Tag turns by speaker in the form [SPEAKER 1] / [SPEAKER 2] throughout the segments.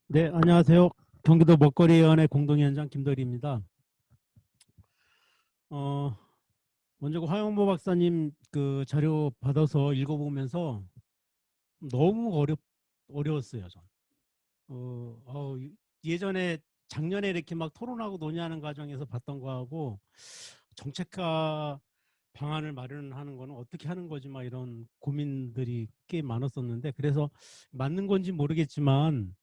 [SPEAKER 1] 네, 안녕하세요. 경기도 먹거리위원회 공동위원장 김덕일입니다. 어, 먼저 그 화영보 박사님 그 자료 받아서 읽어보면서 너무 어려웠어요, 전. 예전에 작년에 이렇게 막 토론하고 논의하는 과정에서 봤던 거하고 정책화 방안을 마련하는 거는 어떻게 하는 거지 막 이런 고민들이 꽤 많았었는데 그래서 맞는 건지 모르겠지만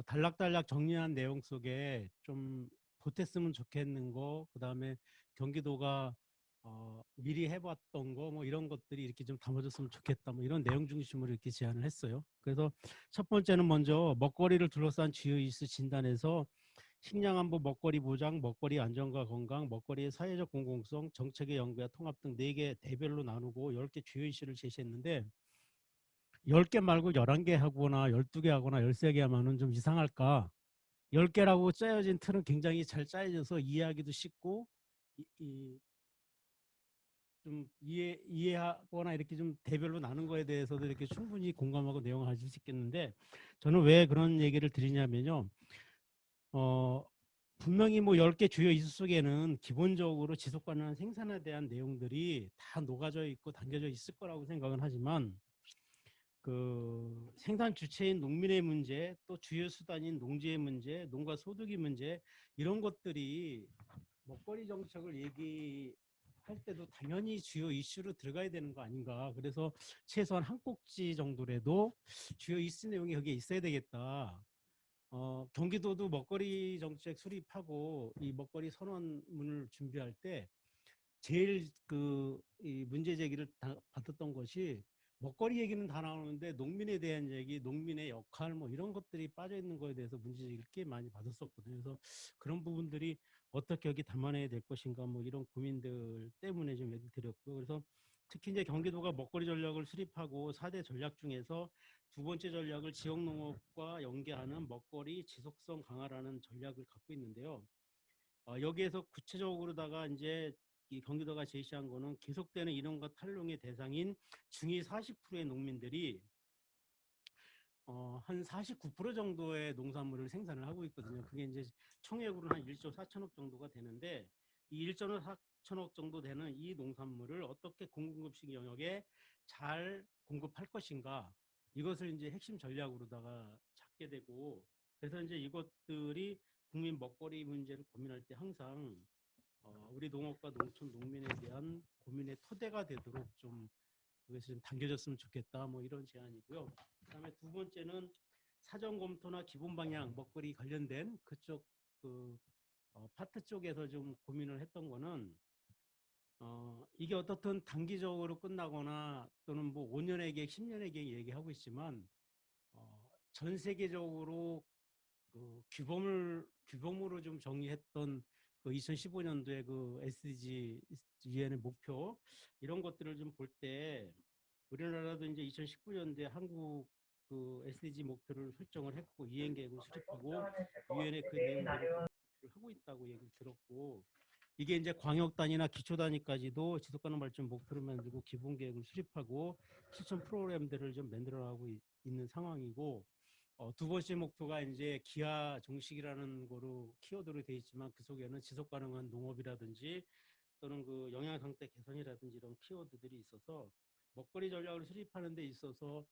[SPEAKER 1] 단락단락 정리한 내용 속에 좀 보탰으면 좋겠는 거, 그 다음에 경기도가 미리 해봤던 거, 뭐 이런 것들이 이렇게 좀 담아졌으면 좋겠다, 뭐 이런 내용 중심으로 이렇게 제안을 했어요. 그래서 첫 번째는 먼저 먹거리를 둘러싼 주요 이슈 진단에서 식량안보, 먹거리 보장, 먹거리 안전과 건강, 먹거리의 사회적 공공성, 정책의 연구와 통합 등 4개 대별로 나누고 10개 주요 이슈를 제시했는데 10개 말고 11개 하거나 12개 하거나 13개 하면은 좀 이상할까? 10개라고 짜여진 틀은 굉장히 잘 짜여져서 이해하기도 쉽고 좀 이해하거나 이렇게 좀 대별로 나눈 거에 대해서도 이렇게 충분히 공감하고 내용을 가질 수 있겠는데 저는 왜 그런 얘기를 드리냐면요. 어, 분명히 뭐 10개 주요 이슈 속에는 기본적으로 지속 가능한 생산에 대한 내용들이 다 녹아져 있고 담겨져 있을 거라고 생각은 하지만 그 생산 주체인 농민의 문제, 또 주요 수단인 농지의 문제, 농가 소득의 문제 이런 것들이 먹거리 정책을 얘기할 때도 당연히 주요 이슈로 들어가야 되는 거 아닌가. 그래서 최소한 한 꼭지 정도라도 주요 이슈 내용이 여기에 있어야 되겠다. 경기도도 먹거리 정책 수립하고 이 먹거리 선언문을 준비할 때 제일 이 문제 제기를 받았던 것이 먹거리 얘기는 다 나오는데 농민에 대한 얘기, 농민의 역할 뭐 이런 것들이 빠져 있는 거에 대해서 문제 제기를 꽤 많이 받았었거든요. 그래서 그런 부분들이 어떻게 여기 담아내야 될 것인가 뭐 이런 고민들 때문에 좀 얘기 드렸고요. 그래서 특히 이제 경기도가 먹거리 전략을 수립하고 4대 전략 중에서 두 번째 전략을 지역 농업과 연계하는 먹거리 지속성 강화라는 전략을 갖고 있는데요. 여기에서 구체적으로다가 이제 이 경기도가 제시한 거는 계속되는 이농과 탈농의 대상인 중위 40%의 농민들이 한 49% 정도의 농산물을 생산을 하고 있거든요. 그게 이제 총액으로 한 1조 4천억 정도가 되는데 이 1조 4천억 정도 되는 이 농산물을 어떻게 공급식 영역에 잘 공급할 것인가 이것을 이제 핵심 전략으로다가 잡게 되고 그래서 이제 이것들이 국민 먹거리 문제를 고민할 때 항상 우리 농업과 농촌 농민에 대한 고민의 토대가 되도록 좀 그것이 좀 당겨졌으면 좋겠다 뭐 이런 제안이고요. 그다음에 두 번째는 사전 검토나 기본 방향 먹거리 관련된 그쪽 그 파트 쪽에서 좀 고민을 했던 거는 이게 어떻든 단기적으로 끝나거나 또는 뭐 5년의 계획, 10년의 계획 얘기하고 있지만 전 세계적으로 규범으로 좀 정의했던 그 2015년도에 그 SDG 유엔의 목표 이런 것들을 좀 볼 때 우리나라도 이제 2019년도에 한국 그 SDG 목표를 설정을 했고 이행 계획을 수립하고 유엔의 그 내용대로 하고 있다고 얘기를 들었고 이게 이제 광역 단위나 기초 단위까지도 지속 가능 발전 목표를 만들고 기본 계획을 수립하고 실천 프로그램들을 좀 만들어가고 있는 상황이고 두 번째 목표가 이제 기하 종식이라는 거로 키워드로 되어 있지만 그 속에는 지속 가능한 농업이라든지 또는 그 영양 상태 개선이라든지 이런 키워드들이 있어서 먹거리 전략을 수립하는 데 있어서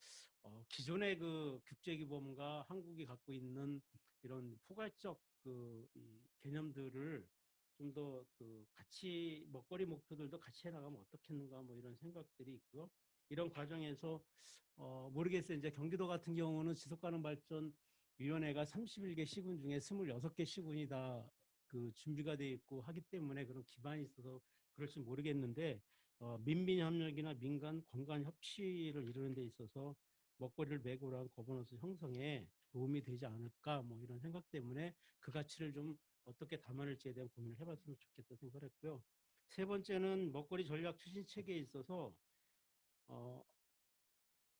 [SPEAKER 1] 기존의 그 국제기범과 한국이 갖고 있는 이런 포괄적 개념들을 좀 더 같이 먹거리 목표들도 같이 해나가면 어떻겠는가 뭐 이런 생각들이 있고요. 이런 과정에서 모르겠어요. 이제 경기도 같은 경우는 지속가능 발전 위원회가 31개 시군 중에 26개 시군이 다 준비가 돼 있고 하기 때문에 그런 기반이 있어서 그럴지 모르겠는데 민빈 협력이나 민간 공간 협치를 이루는 데 있어서 먹거리를 매개로 한 거버넌스 형성에 도움이 되지 않을까 뭐 이런 생각 때문에 그 가치를 좀 어떻게 담아낼지에 대한 고민을 해봤으면 좋겠다 생각을 했고요. 세 번째는 먹거리 전략 추진 체계에 있어서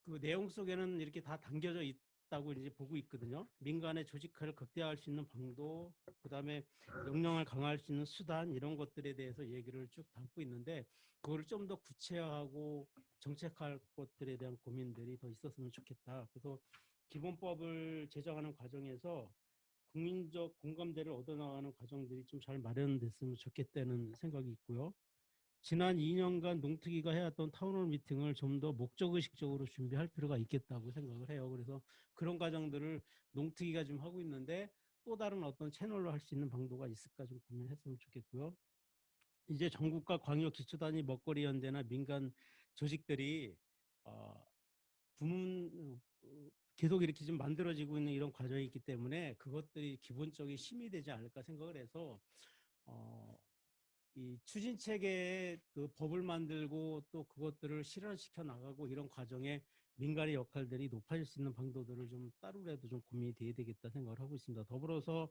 [SPEAKER 1] 그 내용 속에는 이렇게 다 담겨져 있다고 이제 보고 있거든요. 민간의 조직화를 극대화할 수 있는 방도, 그다음에 역량을 강화할 수 있는 수단 이런 것들에 대해서 얘기를 쭉 담고 있는데 그거를 좀 더 구체화하고 정책할 것들에 대한 고민들이 더 있었으면 좋겠다. 그래서 기본법을 제정하는 과정에서 국민적 공감대를 얻어나가는 과정들이 좀 잘 마련됐으면 좋겠다는 생각이 있고요. 지난 2년간 농특위가 해왔던 타운홀 미팅을 좀 더 목적의식적으로 준비할 필요가 있겠다고 생각을 해요. 그래서 그런 과정들을 농특위가 좀 하고 있는데 또 다른 어떤 채널로 할 수 있는 방도가 있을까 좀 고민했으면 좋겠고요. 이제 전국과 광역 기초단위 먹거리 연대나 민간 조직들이 부문 계속 이렇게 좀 만들어지고 있는 이런 과정이 있기 때문에 그것들이 기본적인 힘이 되지 않을까 생각을 해서 이 추진 체계의 그 법을 만들고 또 그것들을 실현시켜 나가고 이런 과정에 민간의 역할들이 높아질 수 있는 방도들을 좀 따로라도 좀 고민이 돼야 되겠다 생각을 하고 있습니다. 더불어서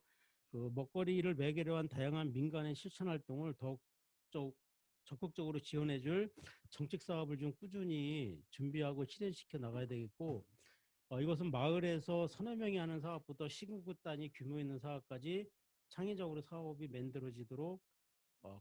[SPEAKER 1] 그 먹거리를 매개로 한 다양한 민간의 실천 활동을 더욱 적극적으로 지원해줄 정책 사업을 좀 꾸준히 준비하고 실현시켜 나가야 되겠고, 이것은 마을에서 서너 명이 하는 사업부터 시군구 단위 규모 있는 사업까지 창의적으로 사업이 만들어지도록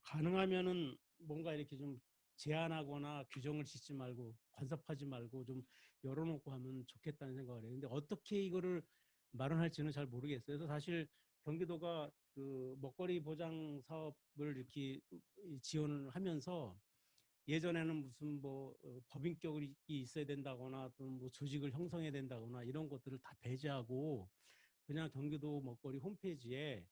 [SPEAKER 1] 가능하면은 뭔가 이렇게 좀 제한하거나 규정을 짓지 말고 간섭하지 말고 좀 열어놓고 하면 좋겠다는 생각을 해요. 근데 어떻게 이거를 마련할지는 잘 모르겠어요. 그래서 사실 경기도가 그 먹거리 보장 사업을 이렇게 지원을 하면서 예전에는 무슨 뭐 법인격이 있어야 된다거나 또는 뭐 조직을 형성해야 된다거나 이런 것들을 다 배제하고 그냥 경기도 먹거리 홈페이지에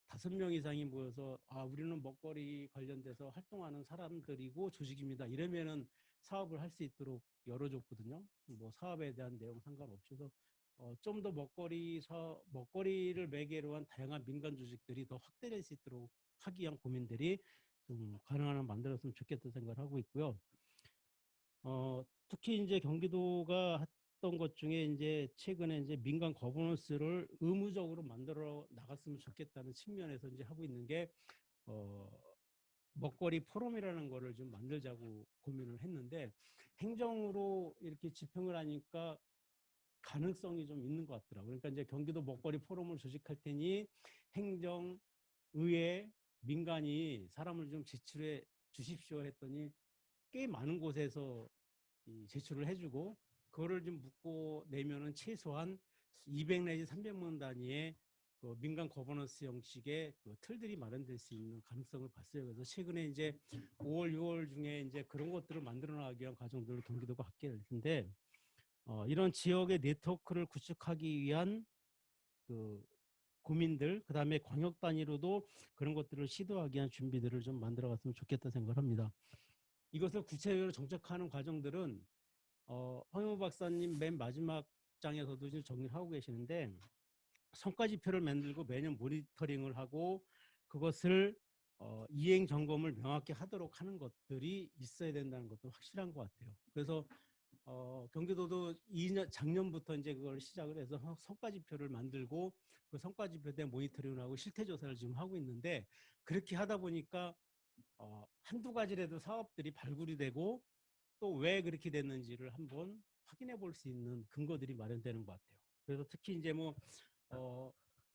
[SPEAKER 1] 5명 이상이 모여서 우리는 먹거리 관련돼서 활동하는 사람들이고 조직입니다. 이러면은 사업을 할 수 있도록 열어줬거든요. 뭐 사업에 대한 내용 상관없이. 서 좀 더 먹거리를 매개로 한 다양한 민간 조직들이 더 확대될 수 있도록 하기 위한 고민들이 좀 가능한 한 만들었으면 좋겠다는 생각을 하고 있고요. 특히 이제 경기도가 했던 것 중에 이제 최근에 이제 민간 거버넌스를 의무적으로 만들어 나갔으면 좋겠다는 측면에서 이제 하고 있는 게 먹거리 포럼이라는 거를 좀 만들자고 고민을 했는데 행정으로 이렇게 집행을 하니까 가능성이 좀 있는 것 같더라고요. 그러니까 이제 경기도 먹거리 포럼을 조직할 테니 행정, 의회, 민간이 사람을 좀 제출해 주십시오 했더니 꽤 많은 곳에서 제출을 해주고 그거를 좀 묻고 내면은 최소한 200 내지 300만 단위의 그 민간 거버넌스 형식의 그 틀들이 마련될 수 있는 가능성을 봤어요. 그래서 최근에 이제 5월, 6월 중에 이제 그런 것들을 만들어 나가기 위한 과정들을 경기도가 갖게 될 텐데 이런 지역의 네트워크를 구축하기 위한 그 고민들, 그 다음에 광역 단위로도 그런 것들을 시도하기 위한 준비들을 좀 만들어 갔으면 좋겠다 생각을 합니다. 이것을 구체적으로 정책하는 과정들은 황영우 박사님 맨 마지막 장에서도 지금 정리를 하고 계시는데 성과지표를 만들고 매년 모니터링을 하고 그것을 이행 점검을 명확히 하도록 하는 것들이 있어야 된다는 것도 확실한 것 같아요. 그래서 경기도도 작년부터 이제 그걸 시작을 해서 성과지표를 만들고 그 성과지표에 대한 모니터링을 하고 실태조사를 지금 하고 있는데 그렇게 하다 보니까 한두 가지라도 사업들이 발굴이 되고 또 왜 그렇게 됐는지를 한번 확인해 볼 수 있는 근거들이 마련되는 것 같아요. 그래서 특히 이제 뭐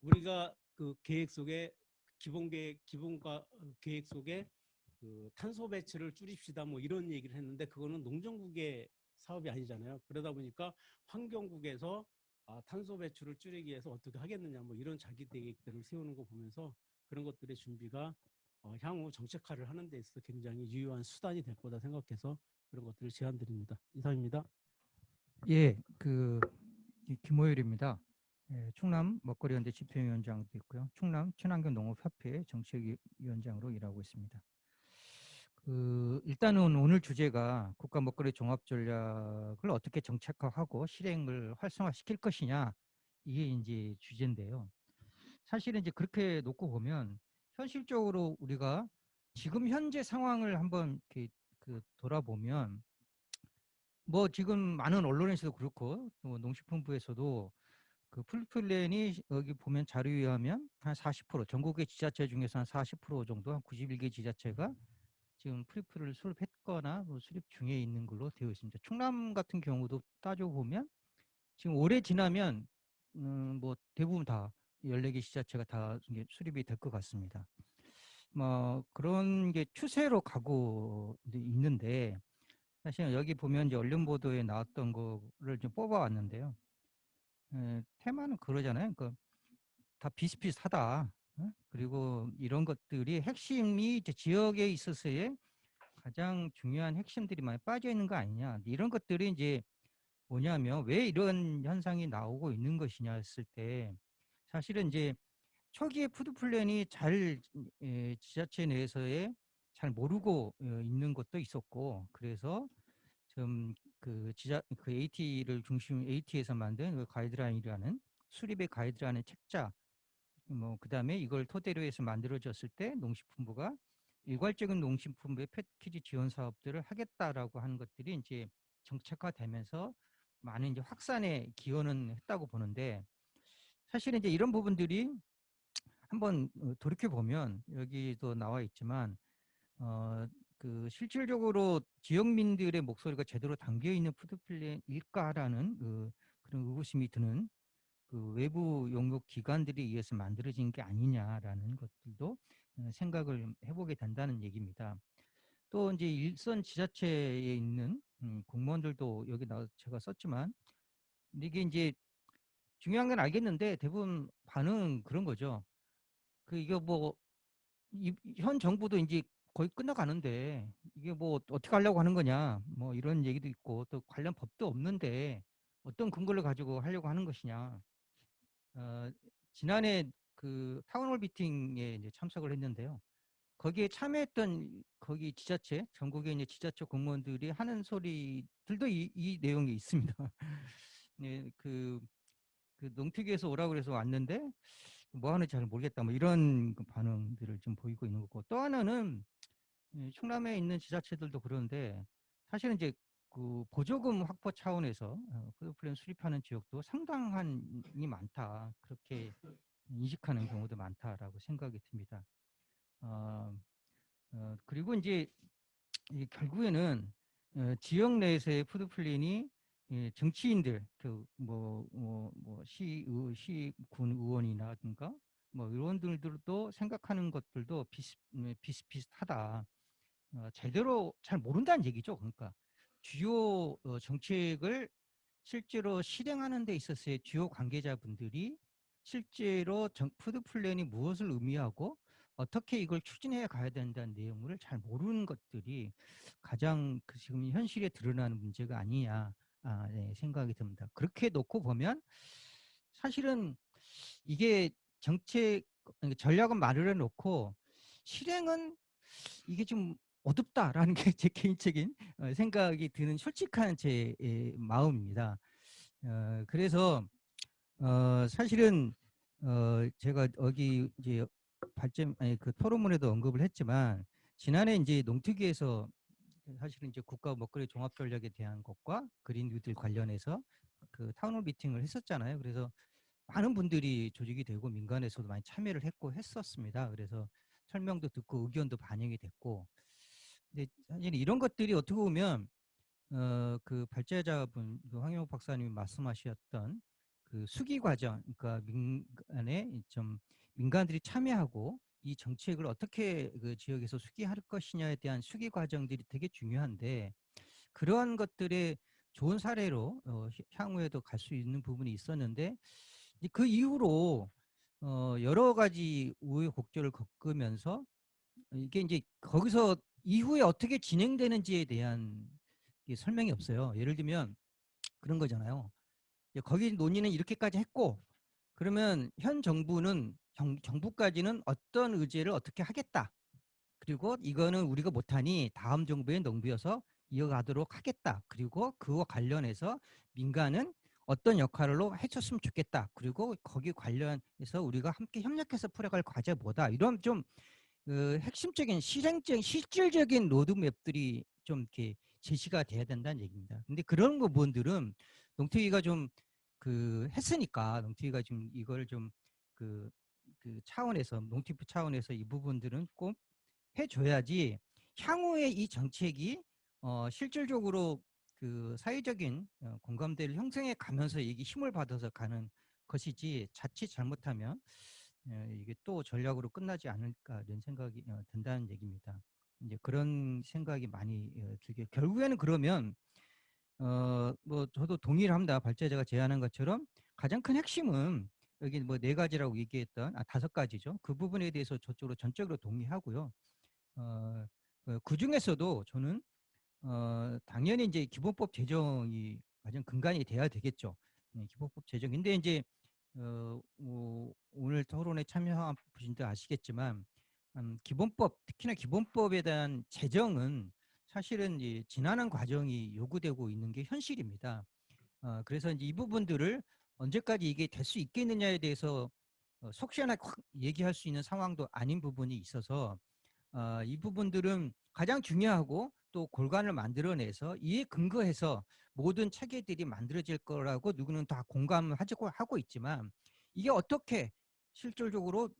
[SPEAKER 1] 우리가 그 계획 속에 기본과 계획 속에 그 탄소 배출을 줄입시다 뭐 이런 얘기를 했는데 그거는 농정국의 사업이 아니잖아요. 그러다 보니까 환경국에서 탄소 배출을 줄이기 위해서 어떻게 하겠느냐 뭐 이런 자기 계획들을 세우는 거 보면서 그런 것들의 준비가 향후 정책화를 하는 데 있어서 굉장히 유효한 수단이 될 거다 생각해서 그런 것들을 제안드립니다. 이상입니다.
[SPEAKER 2] 예, 김호율입니다. 예, 충남 먹거리연대 집행위원장도 있고요. 충남 친환경농업협회 정책위원장으로 일하고 있습니다. 일단은 오늘 주제가 국가 먹거리 종합 전략을 어떻게 정책화하고 실행을 활성화시킬 것이냐 이게 이제 주제인데요. 사실은 이제 그렇게 놓고 보면 현실적으로 우리가 지금 현재 상황을 한번 이렇게 돌아보면 뭐 지금 많은 언론에서도 그렇고 또 농식품부에서도 그 풀플랜이 여기 보면 자료에 의하면 한 40% 전국의 지자체 중에서 한 40% 정도 한 91개 지자체가 지금 풀플을 수립했거나 뭐 수립 중에 있는 걸로 되어 있습니다. 충남 같은 경우도 따져보면 지금 올해 지나면 뭐 대부분 다 14개 지자체가 다 이제 수립이 될 것 같습니다. 뭐 그런 게 추세로 가고 이제 있는데 사실 여기 보면 이제 언론 보도에 나왔던 거를 좀 뽑아왔는데요. 테마는 그러잖아요. 그러니까 다 비슷비슷하다. 그리고 이런 것들이 핵심이 이제 지역에 있어서의 가장 중요한 핵심들이 많이 빠져 있는 거 아니냐. 이런 것들이 이제 뭐냐면 왜 이런 현상이 나오고 있는 것이냐 했을 때 사실은 이제 초기에 푸드 플랜이 잘 지자체 내에서의 잘 모르고 있는 것도 있었고 그래서 좀 그 AT를 중심 AT에서 만든 그 가이드라인이라는 수립의 가이드라인의 책자 뭐 그다음에 이걸 토대로 해서 만들어졌을 때 농식품부가 일괄적인 농식품부의 패키지 지원 사업들을 하겠다라고 하는 것들이 이제 정책화되면서 많은 이제 확산에 기여는 했다고 보는데 사실은 이제 이런 부분들이 한번 돌이켜 보면 여기도 나와 있지만 그 실질적으로 지역민들의 목소리가 제대로 담겨 있는 푸드플랜일까라는 그런 의구심이 드는 그 외부 용역 기관들에 의해서 만들어진 게 아니냐라는 것들도 생각을 해보게 된다는 얘기입니다. 또 이제 일선 지자체에 있는 공무원들도 여기 제가 썼지만 이게 이제 중요한 건 알겠는데 대부분 반응은 그런 거죠. 그 이게 뭐 현 정부도 이제 거의 끝나가는데 이게 뭐 어떻게 하려고 하는 거냐 뭐 이런 얘기도 있고 또 관련 법도 없는데 어떤 근거를 가지고 하려고 하는 것이냐. 어, 지난해 그 타운홀 미팅에 이제 참석을 했는데요. 거기에 참여했던 거기 지자체 전국에 있는 지자체 공무원들이 하는 소리들도 이 내용이 있습니다. 네, 그 농특위에서 오라고 그래서 왔는데 뭐 하는지 잘 모르겠다 뭐 이런 그 반응들을 좀 보이고 있는 거고 또 하나는 충남에 있는 지자체들도 그런데 사실은 이제 그 보조금 확보 차원에서 푸드플랜 수립하는 지역도 상당한이 많다 그렇게 인식하는 경우도 많다라고 생각이 듭니다. 그리고 이제 결국에는 지역 내에서의 푸드플랜이 정치인들 시군 의원이라든가 뭐 의원들도 생각하는 것들도 비슷비슷하다. 제대로 잘 모른다는 얘기죠. 그러니까 주요 정책을 실제로 실행하는 데 있어서의 주요 관계자분들이 실제로 푸드 플랜이 무엇을 의미하고 어떻게 이걸 추진해 가야 된다는 내용을 잘 모르는 것들이 가장 지금 현실에 드러나는 문제가 아니냐 네, 생각이 듭니다. 그렇게 놓고 보면 사실은 이게 정책 전략은 말을 해놓고 실행은 이게 좀 어둡다라는 게 제 개인적인 생각이 드는 솔직한 제 마음입니다. 그래서 사실은 제가 여기 이제 그 토론문에도 언급을 했지만 지난해 이제 농특위에서 사실은 이제 국가 먹거리 종합 전략에 대한 것과 그린 뉴딜 관련해서 그 타운홀 미팅을 했었잖아요. 그래서 많은 분들이 조직이 되고 민간에서도 많이 참여를 했고 했었습니다. 그래서 설명도 듣고 의견도 반영이 됐고 근데 사실 이런 것들이 어떻게 보면 그 발제자분 그 황영욱 박사님이 말씀하셨던 그 수기 과정, 그러니까 민간들이 참여하고 이 정책을 어떻게 그 지역에서 수기할 것이냐에 대한 수기 과정들이 되게 중요한데 그러한 것들의 좋은 사례로 향후에도 갈 수 있는 부분이 있었는데 그 이후로 여러 가지 우여곡절을 겪으면서 이게 이제 거기서 이후에 어떻게 진행되는지에 대한 설명이 없어요. 예를 들면 그런 거잖아요. 거기 논의는 이렇게까지 했고 그러면 현 정부는 정부까지는 어떤 의제를 어떻게 하겠다. 그리고 이거는 우리가 못하니 다음 정부의 농부여서 이어가도록 하겠다. 그리고 그와 관련해서 민간은 어떤 역할로 해줬으면 좋겠다. 그리고 거기 관련해서 우리가 함께 협력해서 풀어갈 과제 뭐다. 이런 좀 핵심적인 실질적인 로드맵들이 좀 이렇게 제시가 돼야 된다는 얘기입니다. 근데 그런 부분들은 농특위가 좀 했으니까 농특위가 지금 이걸 좀 그 차원에서 농특위 차원에서 이 부분들은 꼭 해줘야지 향후에 이 정책이 실질적으로 그 사회적인 공감대를 형성해 가면서 이게 힘을 받아서 가는 것이지 자칫 잘못하면 이게 또 전략으로 끝나지 않을까 이런 생각이 든다는 얘기입니다. 이제 그런 생각이 많이 들게 결국에는 그러면 뭐 저도 동의를 합니다. 발제자가 제안한 것처럼 가장 큰 핵심은 여기 뭐 네 가지라고 얘기했던 다섯 가지죠. 그 부분에 대해서 저쪽으로 전적으로 동의하고요. 그 중에서도 저는 당연히 이제 기본법 제정이 가장 근간이 돼야 되겠죠. 기본법 제정인데 이제 오늘 토론에 참여한 분들 아시겠지만 기본법 특히나 기본법에 대한 제정은 사실은 이제 지난한 과정이 요구되고 있는 게 현실입니다. 그래서 이제 이 부분들을 언제까지 이게 될 수 있겠느냐에 대해서 속 시원하게 확 얘기할 수 있는 상황도 아닌 부분이 있어서 이 부분들은 가장 중요하고 또 골간을 만들어내서 이에 근거해서 모든 체계들이 만들어질 거라고 누구는 다 공감을 하고 있지만 이게 어떻게 실질적으로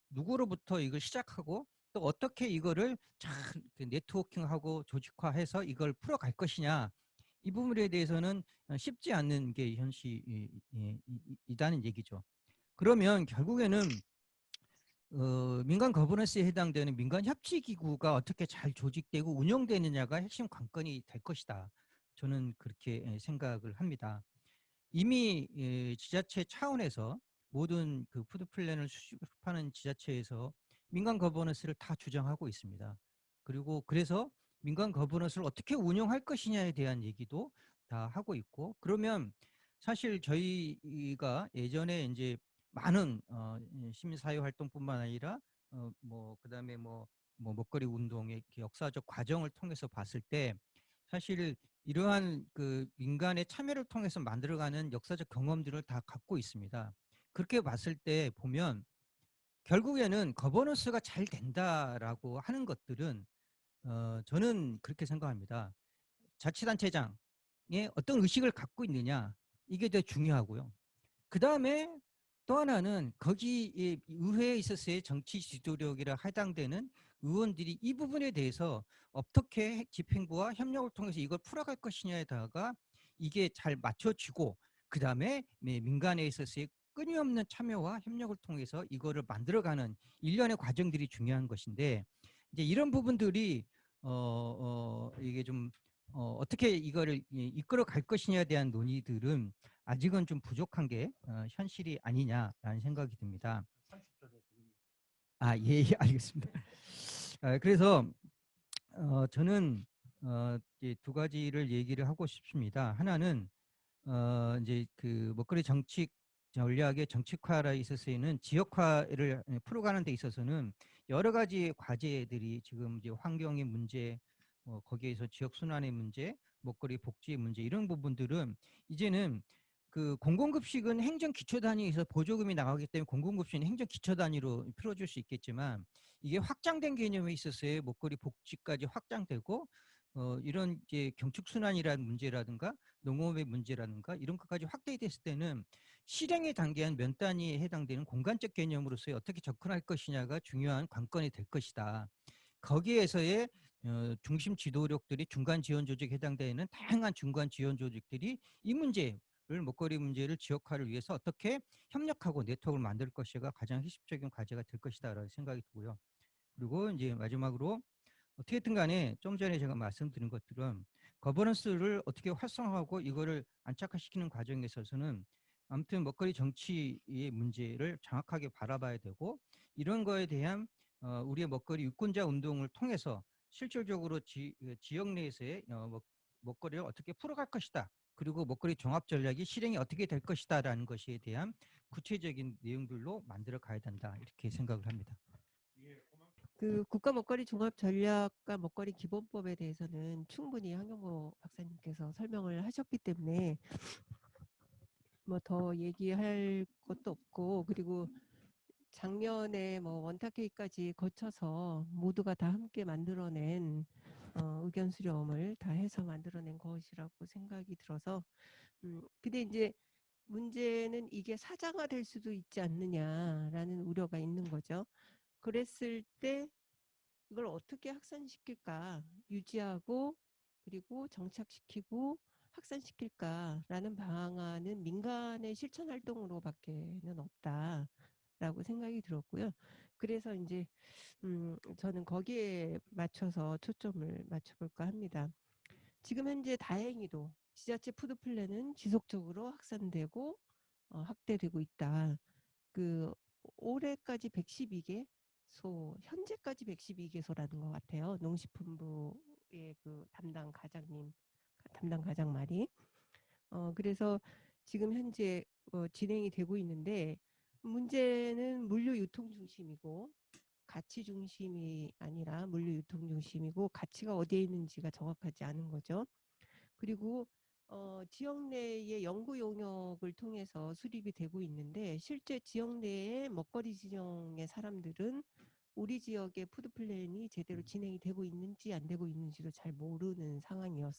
[SPEAKER 2] 누구로부터 이걸 시작하고 또 어떻게 이거를 잘 네트워킹하고 조직화해서 이걸 풀어갈 것이냐 이 부분에 대해서는 쉽지 않는 게 현실이다는 얘기죠. 그러면 결국에는 민간 거버넌스에 해당되는 민간 협치 기구가 어떻게 잘 조직되고 운영되느냐가 핵심 관건이 될 것이다. 저는 그렇게 생각을 합니다. 이미 지자체 차원에서 모든 그 푸드 플랜을 수립하는 지자체에서 민간 거버넌스를 다 주장하고 있습니다. 그리고 그래서 민간 거버넌스를 어떻게 운영할 것이냐에 대한 얘기도 다 하고 있고 그러면 사실 저희가 예전에 이제 많은 시민사회 활동뿐만 아니라 뭐 그다음에 뭐 먹거리 운동의 역사적 과정을 통해서 봤을 때 사실 이러한 그 민간의 참여를 통해서 만들어가는 역사적 경험들을 다 갖고 있습니다. 그렇게 봤을 때 보면 결국에는 거버넌스가 잘 된다라고 하는 것들은 저는 그렇게 생각합니다. 자치단체장의 어떤 의식을 갖고 있느냐 이게 더 중요하고요. 그 다음에 또 하나는 거기 의회에 있어서의 정치 지도력이라 해당되는 의원들이 이 부분에 대해서 어떻게 집행부와 협력을 통해서 이걸 풀어갈 것이냐에다가 이게 잘 맞춰지고 그 다음에 민간에 있어서의 끊임없는 참여와 협력을 통해서 이거를 만들어가는 일련의 과정들이 중요한 것인데 이제 이런 부분들이 이게 좀 어떻게 이거를 이끌어 갈 것이냐에 대한 논의들은 아직은 좀 부족한 게 현실이 아니냐라는 생각이 듭니다. 예, 예, 알겠습니다. 그래서 저는 이제 두 가지를 얘기를 하고 싶습니다. 하나는 이제 그 먹거리 정책 전략의 정책화에 있어서는 지역화를 풀어가는 데 있어서는 여러 가지 과제들이 지금 이제 환경의 문제, 거기에서 지역 순환의 문제, 먹거리 복지의 문제 이런 부분들은 이제는 그 공공급식은 행정 기초 단위에서 보조금이 나가기 때문에 공공급식은 행정 기초 단위로 풀어줄 수 있겠지만 이게 확장된 개념에 있어서의 먹거리 복지까지 확장되고 이런 이제 경축순환이라는 문제라든가 농업의 문제라든가 이런 것까지 확대됐을 때는 실행의 단계한 면 단위에 해당되는 공간적 개념으로서의 어떻게 접근할 것이냐가 중요한 관건이 될 것이다. 거기에서의 중심 지도력들이 중간 지원 조직에 해당되는 다양한 중간 지원 조직들이 이 문제를 먹거리 문제를 지역화를 위해서 어떻게 협력하고 네트워크를 만들 것이가 가장 핵심적인 과제가 될 것이다라고 생각이 들고요. 그리고 이제 마지막으로 어떻게든 간에 좀 전에 제가 말씀드린 것들은 거버넌스를 어떻게 활성화하고 이거를 안착화시키는 과정에 있어서는 아무튼 먹거리 정치의 문제를 정확하게 바라봐야 되고 이런 거에 대한 우리의 먹거리 유권자 운동을 통해서 실질적으로 지역 내에서의 먹거리를 어떻게 풀어갈 것이다. 그리고 먹거리 종합 전략이 실행이 어떻게 될 것이다라는 것에 대한 구체적인 내용들로 만들어 가야 된다. 이렇게 생각을 합니다.
[SPEAKER 3] 그 국가 먹거리 종합 전략과 먹거리 기본법에 대해서는 충분히 한경모 박사님께서 설명을 하셨기 때문에 뭐 더 얘기할 것도 없고 그리고 작년에 뭐 원탁회의까지 거쳐서 모두가 다 함께 만들어낸 의견 수렴을 다 해서 만들어낸 것이라고 생각이 들어서 근데 이제 문제는 이게 사장화될 수도 있지 않느냐라는 우려가 있는 거죠. 그랬을 때 이걸 어떻게 확산시킬까 유지하고 그리고 정착시키고 확산시킬까라는 방안은 민간의 실천 활동으로밖에는 없다라고 생각이 들었고요. 그래서 이제 저는 거기에 맞춰서 초점을 맞춰볼까 합니다. 지금 현재 다행히도 지자체 푸드 플랜은 지속적으로 확산되고 확대되고 있다. 그 올해까지 112개소, 현재까지 112개소라는 것 같아요. 농식품부의 그 담당 과장 말이. 그래서 지금 현재 진행이 되고 있는데 문제는 물류 유통 중심이고 가치 중심이 아니라 물류 유통 중심이고 가치가 어디에 있는지가 정확하지 않은 거죠. 그리고 지역 내의 연구 용역을 통해서 수립이 되고 있는데 실제 지역 내의 먹거리 지정의 사람들은 우리 지역의 푸드 플랜이 제대로 진행이 되고 있는지 안 되고 있는지도 잘 모르는 상황이고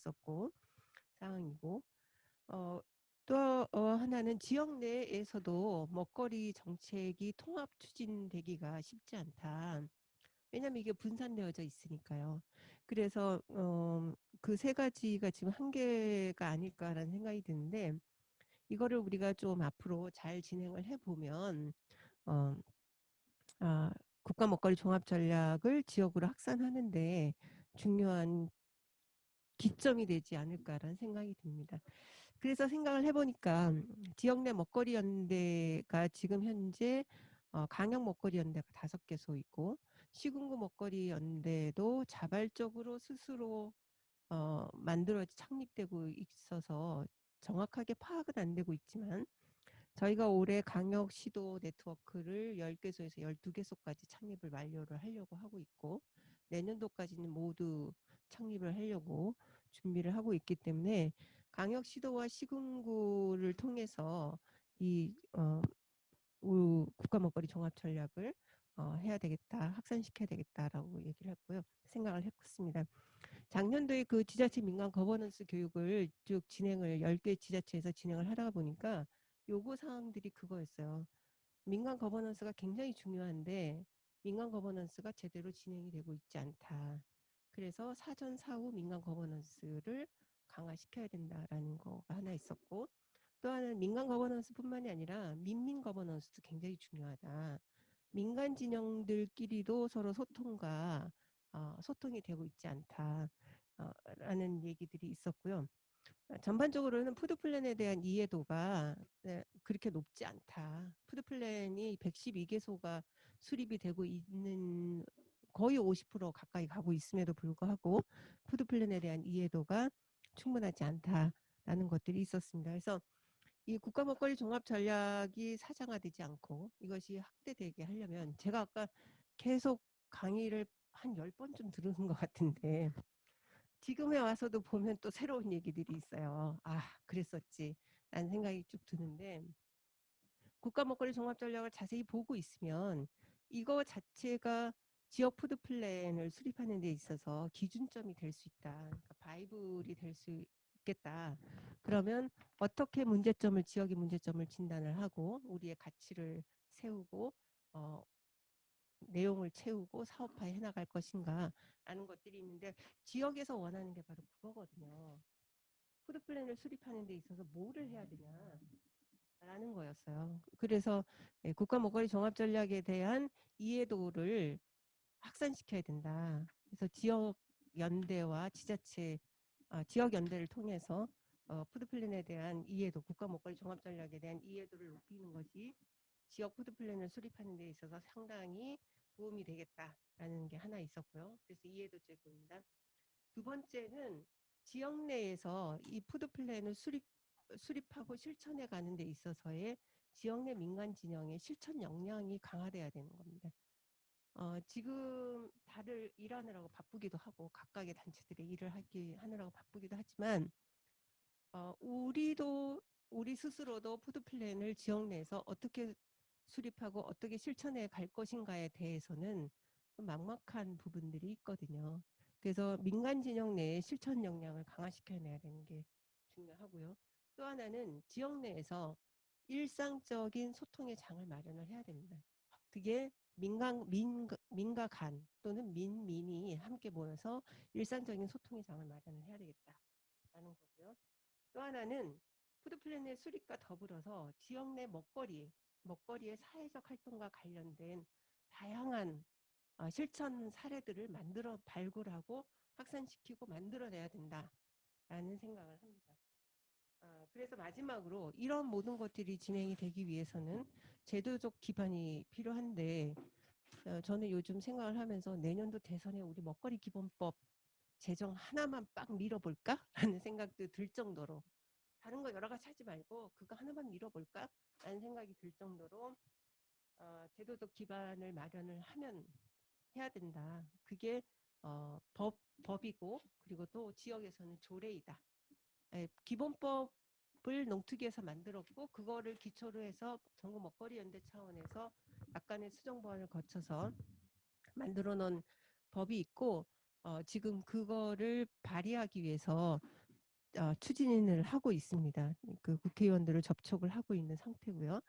[SPEAKER 3] 또 하나는 지역 내에서도 먹거리 정책이 통합 추진되기가 쉽지 않다. 왜냐하면 이게 분산되어져 있으니까요. 그래서 그 세 가지가 지금 한계가 아닐까라는 생각이 드는데 이거를 우리가 좀 앞으로 잘 진행을 해보면 어, 국가 먹거리 종합 전략을 지역으로 확산하는데 중요한 기점이 되지 않을까라는 생각이 듭니다. 그래서 생각을 해보니까 지역 내 먹거리 연대가 지금 현재 강역 먹거리 연대가 5개소 있고 시군구 먹거리 연대도 자발적으로 스스로 만들어져 창립되고 있어서 정확하게 파악은 안 되고 있지만 저희가 올해 강역 시도 네트워크를 10개소에서 12개소까지 창립을 완료를 하려고 하고 있고 내년도까지는 모두 창립을 하려고 준비를 하고 있기 때문에 강역 시도와 시군구를 통해서 이 국가 먹거리 종합 전략을 해야 되겠다, 확산시켜야 되겠다라고 얘기를 했고요. 생각을 했습니다. 작년도에 그 지자체 민간 거버넌스 교육을 쭉 진행을 10개 지자체에서 진행을 하다 보니까 요구 사항들이 그거였어요. 민간 거버넌스가 굉장히 중요한데 민간 거버넌스가 제대로 진행이 되고 있지 않다. 그래서 사전 사후 민간 거버넌스를 강화시켜야 된다라는 거가 하나 있었고 또 하나는 민간 거버넌스뿐만이 아니라 민민 거버넌스도 굉장히 중요하다. 민간 진영들끼리도 서로 소통이 되고 있지 않다. 라는 얘기들이 있었고요. 전반적으로는 푸드 플랜에 대한 이해도가 그렇게 높지 않다. 푸드 플랜이 112개소가 수립이 되고 있는 거의 50% 가까이 가고 있음에도 불구하고 푸드 플랜에 대한 이해도가 충분하지 않다라는 것들이 있었습니다. 그래서 이 국가 먹거리 종합 전략이 사장화되지 않고 이것이 확대되게 하려면 제가 아까 계속 강의를 한 10번쯤 들은 것 같은데 지금에 와서도 보면 또 새로운 얘기들이 있어요. 아, 그랬었지. 라는 생각이 쭉 드는데 국가 먹거리 종합 전략을 자세히 보고 있으면 이거 자체가 지역 푸드 플랜을 수립하는 데 있어서 기준점이 될 수 있다. 그러니까 바이블이 될 수 있겠다. 그러면 어떻게 지역의 문제점을 진단을 하고 우리의 가치를 세우고 내용을 채우고 사업화해 나갈 것인가 라는 것들이 있는데 지역에서 원하는 게 바로 그거거든요. 푸드 플랜을 수립하는 데 있어서 뭐를 해야 되냐라는 거였어요. 그래서 국가 먹거리 종합 전략에 대한 이해도를 확산시켜야 된다. 그래서 지역 연대와 지역 연대를 통해서 푸드 플랜에 대한 이해도, 국가 먹거리 종합 전략에 대한 이해도를 높이는 것이 지역 푸드 플랜을 수립하는 데 있어서 상당히 도움이 되겠다라는 게 하나 있었고요. 그래서 이해도 제고입니다. 두 번째는 지역 내에서 이 푸드 플랜을 수립하고 실천해 가는 데 있어서의 지역 내 민간 진영의 실천 역량이 강화돼야 되는 겁니다. 지금 다들 일하느라고 바쁘기도 하고 각각의 단체들의 일을 하느라고 바쁘기도 하지만 우리 스스로도 푸드 플랜을 지역 내에서 어떻게 수립하고 어떻게 실천해 갈 것인가에 대해서는 좀 막막한 부분들이 있거든요. 그래서 민간 진영 내의 실천 역량을 강화시켜내야 되는 게 중요하고요. 또 하나는 지역 내에서 일상적인 소통의 장을 마련을 해야 됩니다. 그게 민과 간 또는 민이 함께 모여서 일상적인 소통의 장을 마련을 해야 되겠다라는 거고요. 또 하나는 푸드 플래닛 수립과 더불어서 지역 내 먹거리의 사회적 활동과 관련된 다양한 실천 사례들을 만들어 발굴하고 확산시키고 만들어내야 된다라는 생각을 합니다. 그래서 마지막으로 이런 모든 것들이 진행이 되기 위해서는 제도적 기반이 필요한데 저는 요즘 생각을 하면서 내년도 대선에 우리 먹거리 기본법 제정 하나만 빡 밀어볼까? 라는 생각도 들 정도로 다른 거 여러 가지 하지 말고 그거 하나만 밀어볼까? 라는 생각이 들 정도로 제도적 기반을 마련을 해야 된다. 그게 법이고 그리고 또 지역에서는 조례이다. 기본법을 농특위에서 만들었고 그거를 기초로 해서 전국 먹거리 연대 차원에서 약간의 수정 보완을 거쳐서 만들어 놓은 법이 있고 지금 그거를 발의하기 위해서 추진을 하고 있습니다. 그 국회의원들을 접촉을 하고 있는 상태고요.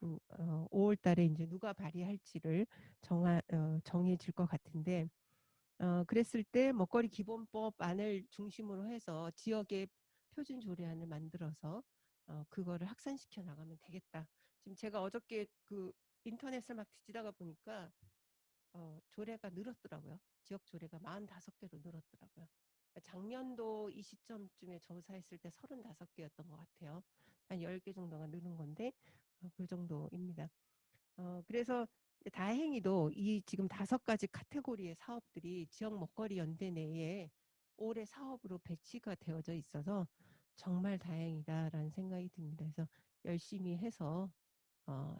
[SPEAKER 3] 5월 달에 이제 누가 발의할지를 정해질 것 같은데 그랬을 때 먹거리 기본법 안을 중심으로 해서 지역의 표준 조례안을 만들어서 그거를 확산시켜 나가면 되겠다. 지금 제가 어저께 그 인터넷을 막 뒤지다가 보니까 조례가 늘었더라고요. 지역 조례가 45개로 늘었더라고요. 작년도 이 시점쯤에 조사했을 때 35개였던 것 같아요. 한 10개 정도가 늘은 건데 그 정도입니다. 그래서 다행히도 이 지금 5가지 카테고리의 사업들이 지역 먹거리 연대 내에 올해 사업으로 배치가 되어져 있어서 정말 다행이다라는 생각이 듭니다. 그래서 열심히 해서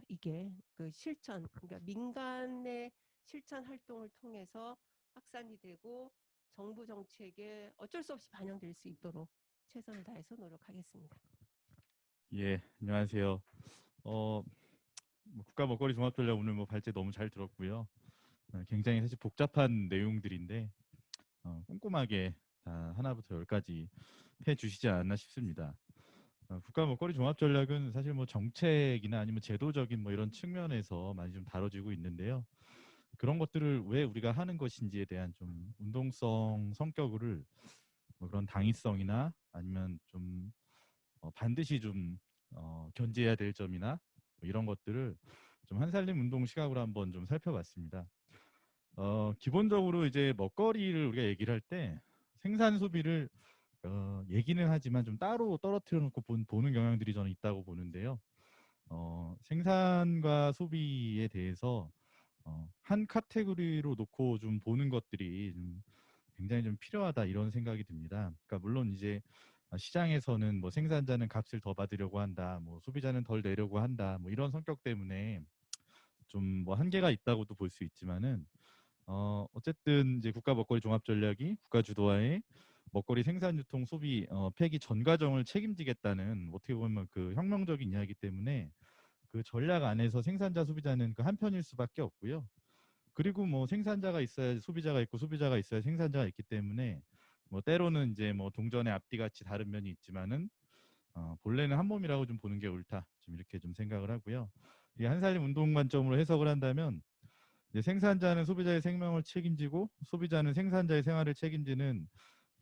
[SPEAKER 3] 이게 그 실천, 그러니까 민간의 실천 활동을 통해서 확산이 되고 정부 정책에 어쩔 수 없이 반영될 수 있도록 최선을 다해서 노력하겠습니다.
[SPEAKER 4] 예, 안녕하세요. 국가 먹거리 종합전략 오늘 뭐 발제 너무 잘 들었고요. 굉장히 사실 복잡한 내용들인데 꼼꼼하게 다 하나부터 열까지 해주시지 않았나 싶습니다. 국가 먹거리 종합전략은 사실 뭐 정책이나 아니면 제도적인 뭐 이런 측면에서 많이 좀 다뤄지고 있는데요. 그런 것들을 왜 우리가 하는 것인지에 대한 좀 운동성 성격을 뭐 그런 당위성이나 아니면 좀 반드시 좀 견제해야 될 점이나 뭐 이런 것들을 좀 한살림 운동 시각으로 한번 좀 살펴봤습니다. 기본적으로 이제 먹거리를 우리가 얘기를 할 때 생산 소비를 얘기는 하지만 좀 따로 떨어뜨려 놓고 보는 경향들이 저는 있다고 보는데요. 생산과 소비에 대해서 한 카테고리로 놓고 좀 보는 것들이 좀 굉장히 좀 필요하다 이런 생각이 듭니다. 그러니까 물론 이제 시장에서는 뭐 생산자는 값을 더 받으려고 한다, 뭐 소비자는 덜 내려고 한다, 뭐 이런 성격 때문에 좀 뭐 한계가 있다고도 볼 수 있지만은 어쨌든 이제 국가 먹거리 종합 전략이 국가 주도하에 먹거리 생산 유통 소비 폐기 전 과정을 책임지겠다는 어떻게 보면 그 혁명적인 이야기 때문에 그 전략 안에서 생산자 소비자는 그 한편일 수밖에 없고요. 그리고 뭐 생산자가 있어야 소비자가 있고 소비자가 있어야 생산자가 있기 때문에 뭐 때로는 이제 뭐 동전의 앞뒤같이 다른 면이 있지만은 본래는 한 몸이라고 좀 보는 게 옳다. 좀 이렇게 좀 생각을 하고요. 이 한살림 운동 관점으로 해석을 한다면 이제 생산자는 소비자의 생명을 책임지고 소비자는 생산자의 생활을 책임지는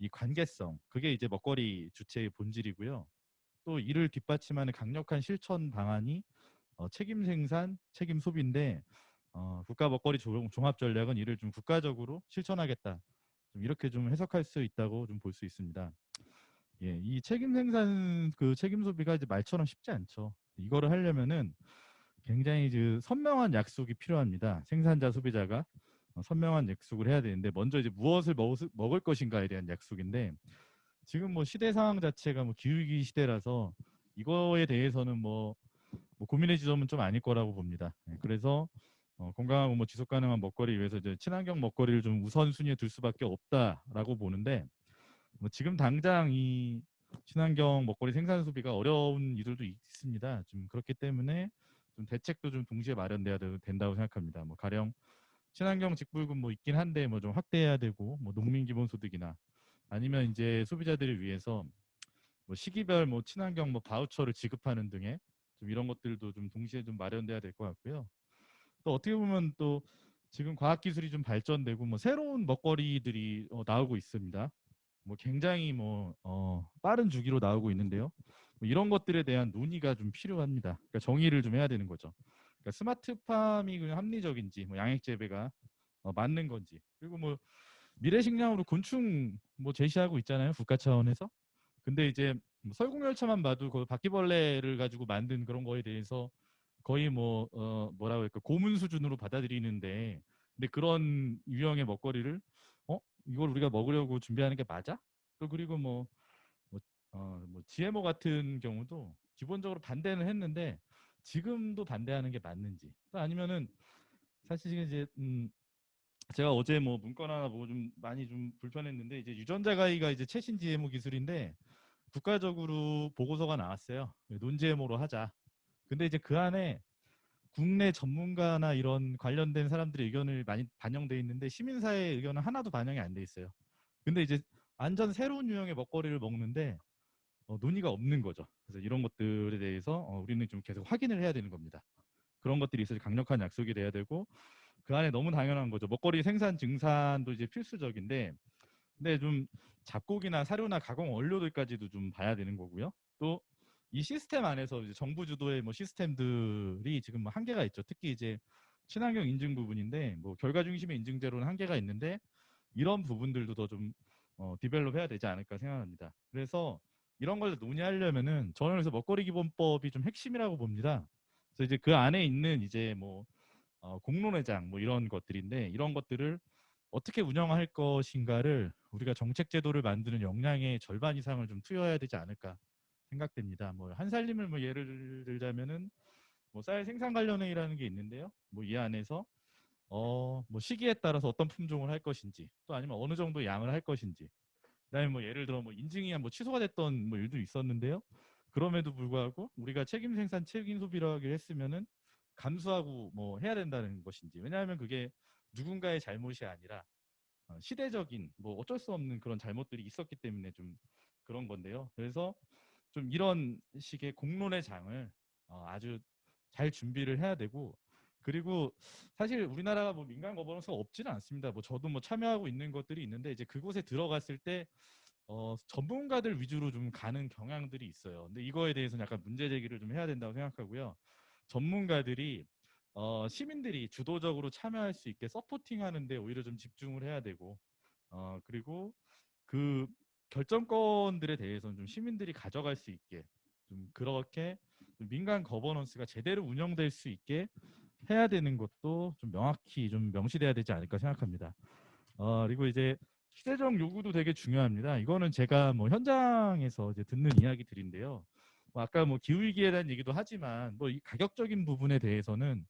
[SPEAKER 4] 이 관계성, 그게 이제 먹거리 주체의 본질이고요. 또 이를 뒷받침하는 강력한 실천 방안이 책임 생산, 책임 소비인데 국가 먹거리 종합 전략은 이를 좀 국가적으로 실천하겠다. 좀 이렇게 좀 해석할 수 있다고 좀 볼 수 있습니다. 예, 이 책임 생산 그 책임 소비가 이제 말처럼 쉽지 않죠. 이거를 하려면은 굉장히 그 선명한 약속이 필요합니다. 생산자 소비자가 선명한 약속을 해야 되는데 먼저 이제 무엇을 먹을 것인가에 대한 약속인데 지금 뭐 시대 상황 자체가 뭐 기후위기 시대라서 이거에 대해서는 뭐 고민의 지점은 좀 아닐 거라고 봅니다. 그래서 건강하고 뭐 지속 가능한 먹거리 위해서 이제 친환경 먹거리를 좀 우선순위에 둘 수밖에 없다라고 보는데 뭐 지금 당장 이 친환경 먹거리 생산 소비가 어려운 이들도 있습니다. 좀 그렇기 때문에 좀 대책도 좀 동시에 마련돼야 된다고 생각합니다. 뭐 가령 친환경 직불금 뭐 있긴 한데 뭐 좀 확대해야 되고 뭐 농민 기본소득이나 아니면 이제 소비자들을 위해서 뭐 시기별 뭐 친환경 뭐 바우처를 지급하는 등의 좀 이런 것들도 좀 동시에 좀 마련돼야 될 것 같고요. 또 어떻게 보면 또 지금 과학 기술이 좀 발전되고 뭐 새로운 먹거리들이 나오고 있습니다. 뭐 굉장히 뭐 빠른 주기로 나오고 있는데요. 뭐 이런 것들에 대한 논의가 좀 필요합니다. 그러니까 정의를 좀 해야 되는 거죠. 그러니까 스마트팜이 그냥 합리적인지, 뭐 양액 재배가 맞는 건지, 그리고 뭐 미래 식량으로 곤충 뭐 제시하고 있잖아요, 국가 차원에서. 근데 이제 뭐 설국열차만 봐도 그 바퀴벌레를 가지고 만든 그런 거에 대해서 거의 뭐 뭐라고 할까 고문 수준으로 받아들이는데, 근데 그런 유형의 먹거리를 이걸 우리가 먹으려고 준비하는 게 맞아? 또 그리고 뭐, 뭐 GMO 같은 경우도 기본적으로 반대는 했는데 지금도 반대하는 게 맞는지, 또 아니면은 사실 이제 제가 어제 뭐 문건 하나 보고 좀 많이 좀 불편했는데, 이제 유전자 가위가 이제 최신 GMO 기술인데 국가적으로 보고서가 나왔어요. 논 GMO로 하자. 근데 이제 그 안에 국내 전문가나 이런 관련된 사람들의 의견을 많이 반영돼 있는데 시민사회의 의견은 하나도 반영이 안 돼 있어요. 근데 이제 완전 새로운 유형의 먹거리를 먹는데 논의가 없는 거죠. 그래서 이런 것들에 대해서 우리는 좀 계속 확인을 해야 되는 겁니다. 그런 것들이 있어서 강력한 약속이 돼야 되고, 그 안에 너무 당연한 거죠. 먹거리 생산 증산도 이제 필수적인데, 근데 좀 잡곡이나 사료나 가공 원료들까지도 좀 봐야 되는 거고요. 또 이 시스템 안에서 이제 정부 주도의 뭐 시스템들이 지금 뭐 한계가 있죠. 특히 이제 친환경 인증 부분인데, 뭐 결과 중심의 인증제로는 한계가 있는데 이런 부분들도 더 좀 디벨롭 해야 되지 않을까 생각합니다. 그래서 이런 걸 논의하려면은 저는 그래서 먹거리 기본법이 좀 핵심이라고 봅니다. 그래서 이제 그 안에 있는 이제 뭐 공론회장 뭐 이런 것들인데, 이런 것들을 어떻게 운영할 것인가를 우리가 정책 제도를 만드는 역량의 절반 이상을 좀 투여해야 되지 않을까 생각됩니다. 뭐 한살림을 뭐 예를 들자면은 뭐 쌀 생산 관련회의라는 게 있는데요. 뭐 이 안에서 뭐 시기에 따라서 어떤 품종을 할 것인지, 또 아니면 어느 정도 양을 할 것인지, 그다음에 뭐 예를 들어 뭐 인증이 뭐 취소가 됐던 뭐 일도 있었는데요. 그럼에도 불구하고 우리가 책임 생산, 책임 소비를 하기로 했으면은 감수하고 뭐 해야 된다는 것인지. 왜냐하면 그게 누군가의 잘못이 아니라 시대적인 뭐 어쩔 수 없는 그런 잘못들이 있었기 때문에 좀 그런 건데요. 그래서 좀 이런 식의 공론의 장을 아주 잘 준비를 해야 되고, 그리고 사실 우리나라가 뭐 민간 거버넌스가 없지는 않습니다. 뭐 저도 뭐 참여하고 있는 것들이 있는데, 이제 그곳에 들어갔을 때 전문가들 위주로 좀 가는 경향들이 있어요. 근데 이거에 대해서는 약간 문제 제기를 좀 해야 된다고 생각하고요. 전문가들이 시민들이 주도적으로 참여할 수 있게 서포팅하는데 오히려 좀 집중을 해야 되고, 그리고 그 결정권들에 대해서는 좀 시민들이 가져갈 수 있게 좀 그렇게 좀 민간 거버넌스가 제대로 운영될 수 있게 해야 되는 것도 좀 명확히 좀 명시돼야 되지 않을까 생각합니다. 그리고 이제 시대적 요구도 되게 중요합니다. 이거는 제가 뭐 현장에서 이제 듣는 이야기들인데요. 뭐 아까 뭐 기후위기에 대한 얘기도 하지만 뭐 이 가격적인 부분에 대해서는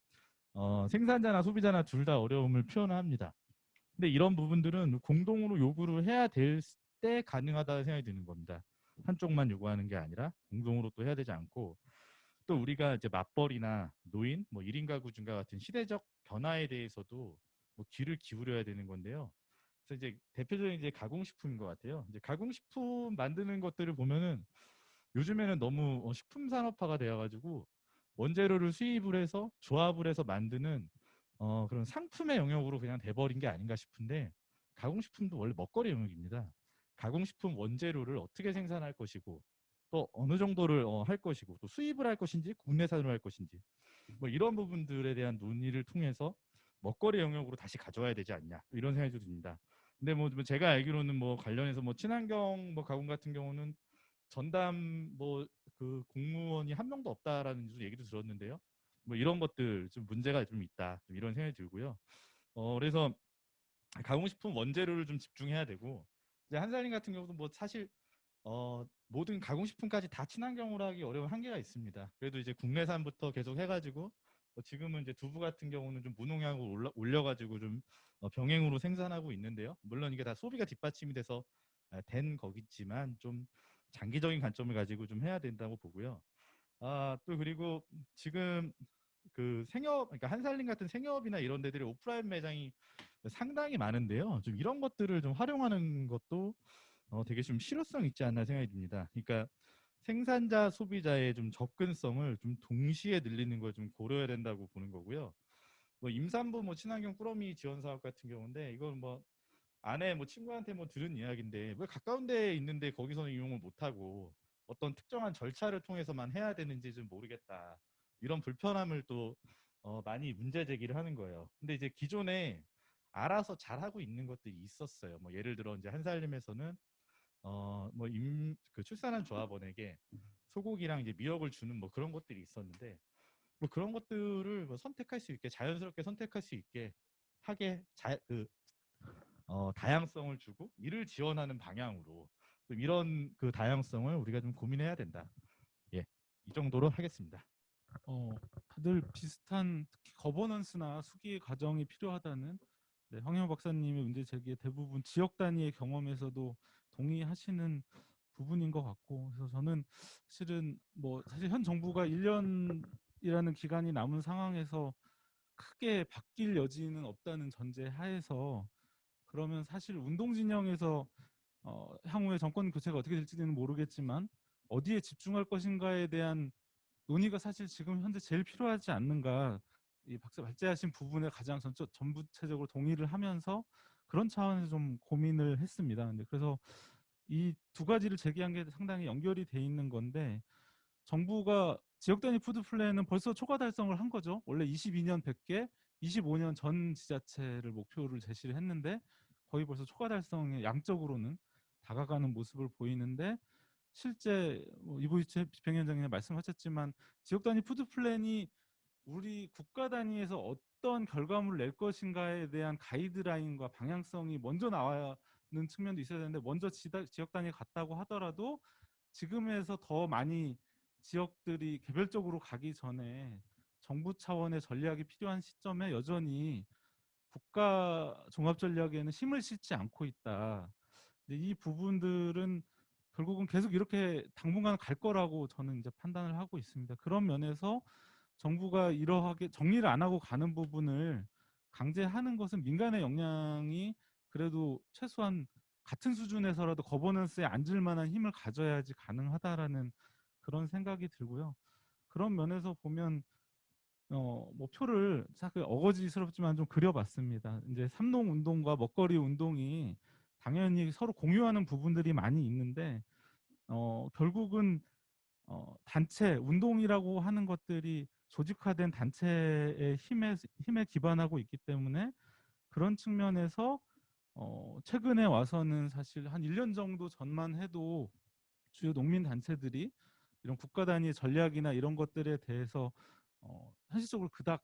[SPEAKER 4] 생산자나 소비자나 둘 다 어려움을 표현합니다. 근데 이런 부분들은 공동으로 요구를 해야 될 때 가능하다 생각이 드는 겁니다. 한쪽만 요구하는 게 아니라 공동으로 또 해야 되지 않고, 또 우리가 이제 맞벌이나 노인, 뭐 1인 가구 증가 같은 시대적 변화에 대해서도 뭐 귀를 기울여야 되는 건데요. 그래서 이제 대표적인 이제 가공식품인 것 같아요. 이제 가공식품 만드는 것들을 보면은 요즘에는 너무 식품 산업화가 되어가지고 원재료를 수입을 해서 조합을 해서 만드는 그런 상품의 영역으로 그냥 돼버린 게 아닌가 싶은데, 가공식품도 원래 먹거리 영역입니다. 가공식품 원재료를 어떻게 생산할 것이고, 또 어느 정도를 할 것이고, 또 수입을 할 것인지 국내산으로 할 것인지, 뭐 이런 부분들에 대한 논의를 통해서 먹거리 영역으로 다시 가져와야 되지 않냐, 이런 생각이 듭니다. 근데 뭐 제가 알기로는 뭐 관련해서 뭐 친환경 뭐 가공 같은 경우는 전담 뭐 그 공무원이 한 명도 없다라는 얘기도 들었는데요. 뭐 이런 것들 좀 문제가 좀 있다, 좀 이런 생각이 들고요. 그래서 가공식품 원재료를 좀 집중해야 되고, 이제 한살림 같은 경우도 뭐 사실 모든 가공식품까지 다 친환경으로 하기 어려운 한계가 있습니다. 그래도 이제 국내산부터 계속 해가지고 지금은 이제 두부 같은 경우는 좀 무농약으로 올려가지고 좀 병행으로 생산하고 있는데요. 물론 이게 다 소비가 뒷받침이 돼서 된 거겠지만 좀 장기적인 관점을 가지고 좀 해야 된다고 보고요. 또 그리고 지금 그 생협, 그러니까 한살림 같은 생협이나 이런 데들이 오프라인 매장이 상당히 많은데요. 좀 이런 것들을 좀 활용하는 것도 되게 좀 실효성 있지 않나 생각이 듭니다. 그러니까 생산자, 소비자의 좀 접근성을 좀 동시에 늘리는 걸 좀 고려해야 된다고 보는 거고요. 뭐 임산부 뭐 친환경 꾸러미 지원 사업 같은 경우인데 이건 뭐 아내 뭐 친구한테 뭐 들은 이야기인데 왜 가까운 데에 있는데 거기서는 이용을 못 하고 어떤 특정한 절차를 통해서만 해야 되는지 좀 모르겠다. 이런 불편함을 또 많이 문제 제기를 하는 거예요. 근데 이제 기존에 알아서 잘하고 있는 것들이 있었어요. 뭐 예를 들어 이제 한살림에서는 그 출산한 조합원에게 소고기랑 이제 미역을 주는 뭐 그런 것들이 있었는데 뭐 그런 것들을 뭐 선택할 수 있게 자연스럽게 선택할 수 있게 하게 다양성을 주고 이를 지원하는 방향으로 좀 이런 그 다양성을 우리가 좀 고민해야 된다. 예, 이 정도로 하겠습니다.
[SPEAKER 5] 다들 비슷한 특히 거버넌스나 수기 과정이 필요하다는 황영 박사님의 문제 제기에 대부분 지역 단위의 경험에서도 동의하시는 부분인 것 같고 그래서 저는 실은 뭐 사실 현 정부가 1년이라는 기간이 남은 상황에서 크게 바뀔 여지는 없다는 전제 하에서 그러면 사실 운동 진영에서 향후에 정권 교체가 어떻게 될지는 모르겠지만 어디에 집중할 것인가에 대한 논의가 사실 지금 현재 제일 필요하지 않는가. 이 박사 발제하신 부분에 가장 전부체적으로 동의를 하면서 그런 차원에서 좀 고민을 했습니다. 근데 그래서 이 두 가지를 제기한 게 상당히 연결이 돼 있는 건데 정부가 지역 단위 푸드 플랜은 벌써 초과 달성을 한 거죠. 원래 22년 100개, 25년 전 지자체를 목표를 제시를 했는데 거의 벌써 초과 달성에 양적으로는 다가가는 모습을 보이는데 실제 이보이채 집행위원장님 말씀하셨지만 지역 단위 푸드 플랜이 우리 국가 단위에서 어떤 결과물을 낼 것인가에 대한 가이드라인과 방향성이 먼저 나와는 측면도 있어야 되는데 먼저 지역 단위 갔다고 하더라도 지금에서 더 많이 지역들이 개별적으로 가기 전에 정부 차원의 전략이 필요한 시점에 여전히 국가 종합 전략에는 힘을 싣지 않고 있다. 근데 이 부분들은 결국은 계속 이렇게 당분간 갈 거라고 저는 이제 판단을 하고 있습니다. 그런 면에서 정부가 이러하게 정리를 안 하고 가는 부분을 강제하는 것은 민간의 역량이 그래도 최소한 같은 수준에서라도 거버넌스에 앉을 만한 힘을 가져야지 가능하다라는 그런 생각이 들고요. 그런 면에서 보면 뭐 표를 사실 어거지스럽지만 좀 그려봤습니다. 이제 삼농 운동과 먹거리 운동이 당연히 서로 공유하는 부분들이 많이 있는데 결국은 단체 운동이라고 하는 것들이 조직화된 단체의 힘에 기반하고 있기 때문에 그런 측면에서 최근에 와서는 사실 한 1년 정도 전만 해도 주요 농민 단체들이 이런 국가 단위의 전략이나 이런 것들에 대해서 현실적으로 그닥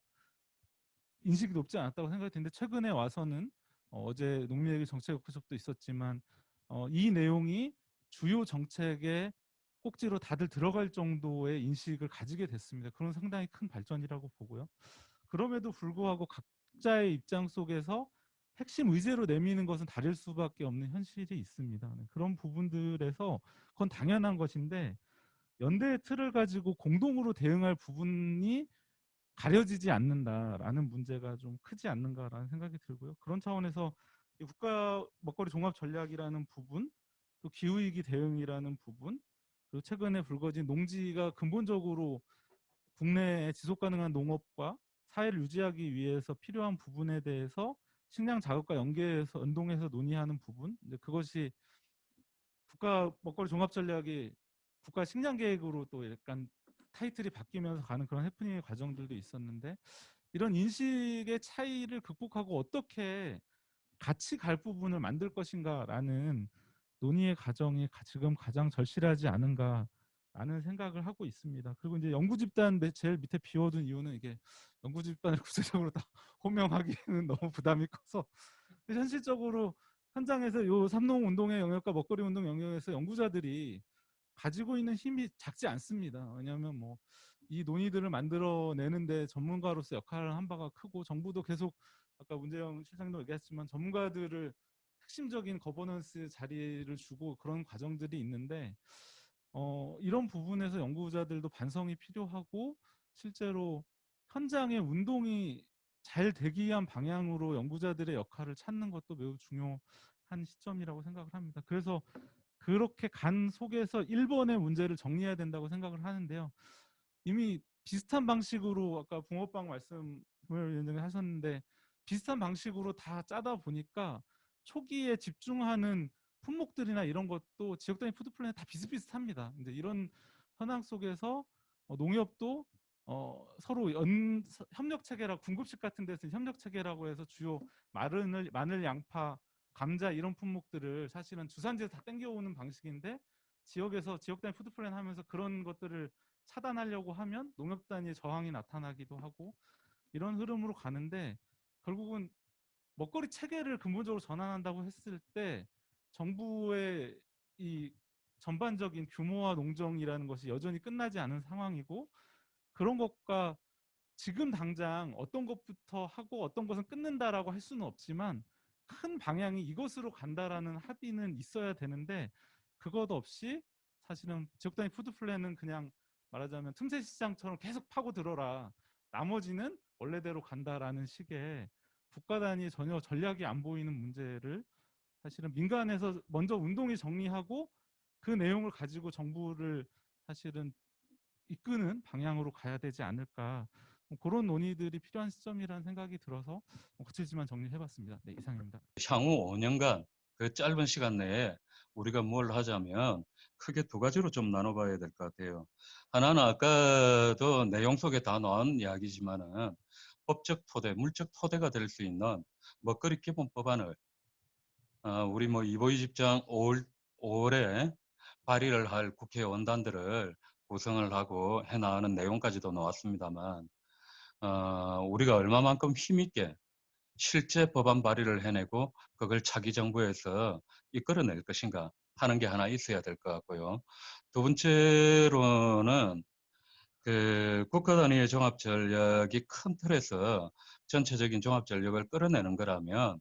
[SPEAKER 5] 인식이 높지 않았다고 생각이 드는데 최근에 와서는 어제 농민에게 정책 워크숍도 있었지만 이 내용이 주요 정책의 꼭지로 다들 들어갈 정도의 인식을 가지게 됐습니다. 그런 상당히 큰 발전이라고 보고요. 그럼에도 불구하고 각자의 입장 속에서 핵심 의제로 내미는 것은 다를 수밖에 없는 현실이 있습니다. 그런 부분들에서 그건 당연한 것인데 연대의 틀을 가지고 공동으로 대응할 부분이 가려지지 않는다라는 문제가 좀 크지 않는가라는 생각이 들고요. 그런 차원에서 이 국가 먹거리 종합 전략이라는 부분, 또 기후위기 대응이라는 부분, 그리고 최근에 불거진 농지가 근본적으로 국내의 지속 가능한 농업과 사회를 유지하기 위해서 필요한 부분에 대해서 식량 자급과 연동해서 논의하는 부분, 이제 그것이 국가 먹거리 종합 전략이 국가 식량 계획으로 또 약간 타이틀이 바뀌면서 가는 그런 해프닝의 과정들도 있었는데 이런 인식의 차이를 극복하고 어떻게 같이 갈 부분을 만들 것인가라는 논의의 과정이 지금 가장 절실하지 않은가라는 생각을 하고 있습니다. 그리고 이제 연구 집단 제일 밑에 비워둔 이유는 이게 연구 집단을 구체적으로 다 호명하기는 너무 부담이 커서 현실적으로 현장에서 요 삼농 운동의 영역과 먹거리 운동 영역에서 연구자들이 가지고 있는 힘이 작지 않습니다. 왜냐하면 뭐 이 논의들을 만들어내는데 전문가로서 역할을 한 바가 크고 정부도 계속 아까 문재영 실장도 얘기했지만 전문가들을 핵심적인 거버넌스 자리를 주고 그런 과정들이 있는데 이런 부분에서 연구자들도 반성이 필요하고 실제로 현장의 운동이 잘 되기 위한 방향으로 연구자들의 역할을 찾는 것도 매우 중요한 시점이라고 생각을 합니다. 그래서 그렇게 간 속에서 1번의 문제를 정리해야 된다고 생각을 하는데요. 이미 비슷한 방식으로 아까 붕어빵 말씀 규모위원장이 하셨는데 비슷한 방식으로 다 짜다 보니까 초기에 집중하는 품목들이나 이런 것도 지역 단위 푸드 플랜이 다 비슷비슷합니다. 근데 이런 현황 속에서 농협도 서로 협력 체계라 궁급식 같은 데서 협력 체계라고 해서 주요 마늘, 양파, 감자 이런 품목들을 사실은 주산지에서 다 땡겨오는 방식인데 지역에서 지역 단위 푸드 플랜 하면서 그런 것들을 차단하려고 하면 농협 단위의 저항이 나타나기도 하고 이런 흐름으로 가는데 결국은 먹거리 체계를 근본적으로 전환한다고 했을 때 정부의 이 전반적인 규모화 농정이라는 것이 여전히 끝나지 않은 상황이고 그런 것과 지금 당장 어떤 것부터 하고 어떤 것은 끊는다라고 할 수는 없지만 큰 방향이 이것으로 간다라는 합의는 있어야 되는데 그것 없이 사실은 지역 단위 푸드 플랜은 그냥 말하자면 틈새 시장처럼 계속 파고 들어라. 나머지는 원래대로 간다라는 식의 국가 단위 전혀 전략이 안 보이는 문제를 사실은 민간에서 먼저 운동이 정리하고 그 내용을 가지고 정부를 사실은 이끄는 방향으로 가야 되지 않을까 그런 논의들이 필요한 시점이라는 생각이 들어서 거칠지만 정리해봤습니다. 네, 이상입니다.
[SPEAKER 6] 향후 5년간 그 짧은 시간 내에 우리가 뭘 하자면 크게 두 가지로 좀 나눠봐야 될 것 같아요. 하나는 아까도 내용 속에 다 나온 이야기지만은 법적 토대, 물적 토대가 될 수 있는 먹거리 기본 법안을 우리 뭐 이보희 집장 5월에 발의를 할 국회의원단들을 구성을 하고 해나가는 내용까지도 나왔습니다만 우리가 얼마만큼 힘있게 실제 법안 발의를 해내고 그걸 차기 정부에서 이끌어낼 것인가 하는 게 하나 있어야 될 것 같고요. 두 번째로는 그 국가 단위의 종합 전략이 큰 틀에서 전체적인 종합 전략을 끌어내는 거라면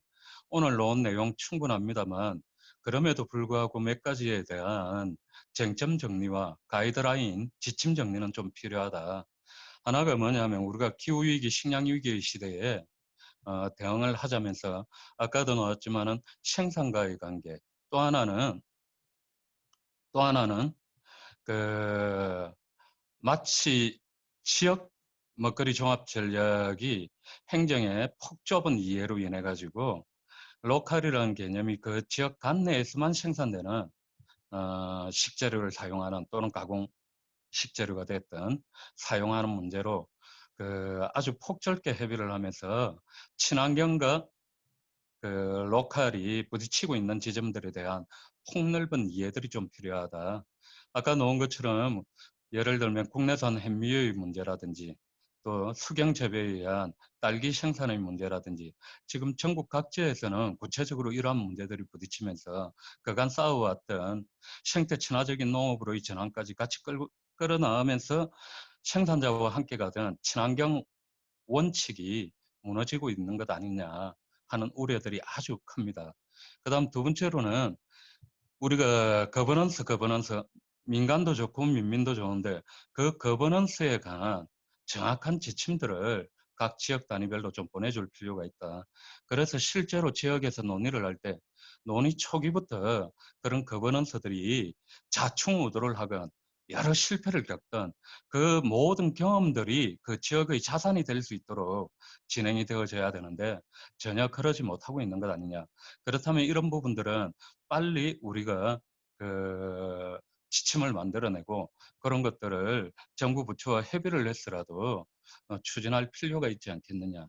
[SPEAKER 6] 오늘 놓은 내용 충분합니다만 그럼에도 불구하고 몇 가지에 대한 쟁점 정리와 가이드라인, 지침 정리는 좀 필요하다. 하나가 뭐냐면 우리가 기후위기, 식량위기의 시대에 대응을 하자면서 아까도 나왔지만은 생산과의 관계 또 하나는 그 마치 지역 먹거리 종합 전략이 행정의 폭 좁은 이해로 인해 가지고 로컬이라는 개념이 그 지역 관내에서만 생산되는 식재료를 사용하는 또는 가공 식재료가 됐든 사용하는 문제로 그 아주 폭넓게 협의를 하면서 친환경과 그 로컬이 부딪히고 있는 지점들에 대한 폭넓은 이해들이 좀 필요하다. 아까 놓은 것처럼 예를 들면 국내산 햄미의 문제라든지 또 수경 재배에 의한 딸기 생산의 문제라든지 지금 전국 각지에서는 구체적으로 이러한 문제들이 부딪히면서 그간 쌓아왔던 생태 친화적인 농업으로의 전환까지 같이 끌어나가면서 생산자와 함께 가던 친환경 원칙이 무너지고 있는 것 아니냐 하는 우려들이 아주 큽니다. 그 다음 두 번째로는 우리가 거버넌스 민간도 좋고 민민도 좋은데 그 거버넌스에 관한 정확한 지침들을 각 지역 단위별로 좀 보내줄 필요가 있다. 그래서 실제로 지역에서 논의를 할 때 논의 초기부터 그런 거버넌스들이 자충우돌을 하건 여러 실패를 겪던 그 모든 경험들이 그 지역의 자산이 될 수 있도록 진행이 되어져야 되는데 전혀 그러지 못하고 있는 것 아니냐. 그렇다면 이런 부분들은 빨리 우리가 그 지침을 만들어내고 그런 것들을 정부 부처와 협의를 해서라도 추진할 필요가 있지 않겠느냐.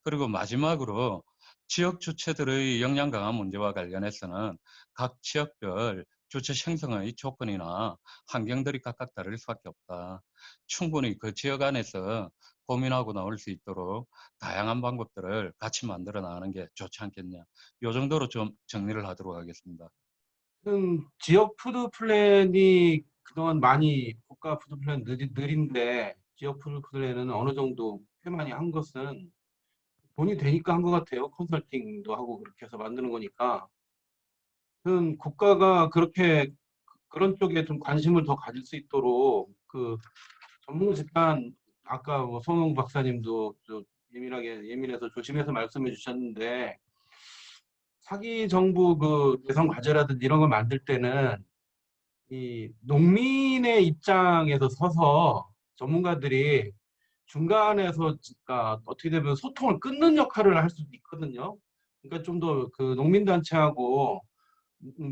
[SPEAKER 6] 그리고 마지막으로 지역 주체들의 역량 강화 문제와 관련해서는 각 지역별 주체 생성의 조건이나 환경들이 각각 다를 수밖에 없다. 충분히 그 지역 안에서 고민하고 나올 수 있도록 다양한 방법들을 같이 만들어 나가는 게 좋지 않겠냐. 이 정도로 좀 정리를 하도록 하겠습니다.
[SPEAKER 7] 지역 푸드 플랜이 그동안 많이 국가 푸드 플랜 느린데 지역 푸드 플랜은 어느 정도 꽤 많이 한 것은 돈이 되니까 한 것 같아요. 컨설팅도 하고 그렇게 해서 만드는 거니까. 국가가 그렇게 그런 쪽에 좀 관심을 더 가질 수 있도록 그 전문 집단 아까 뭐 손흥 박사님도 좀 예민해서 조심해서 말씀해 주셨는데 사기 정부 그 대선 과제라든지 이런 걸 만들 때는 이 농민의 입장에서 서서 전문가들이 중간에서 그러니까 어떻게 되면 소통을 끊는 역할을 할 수도 있거든요. 그러니까 좀 더 그 농민단체하고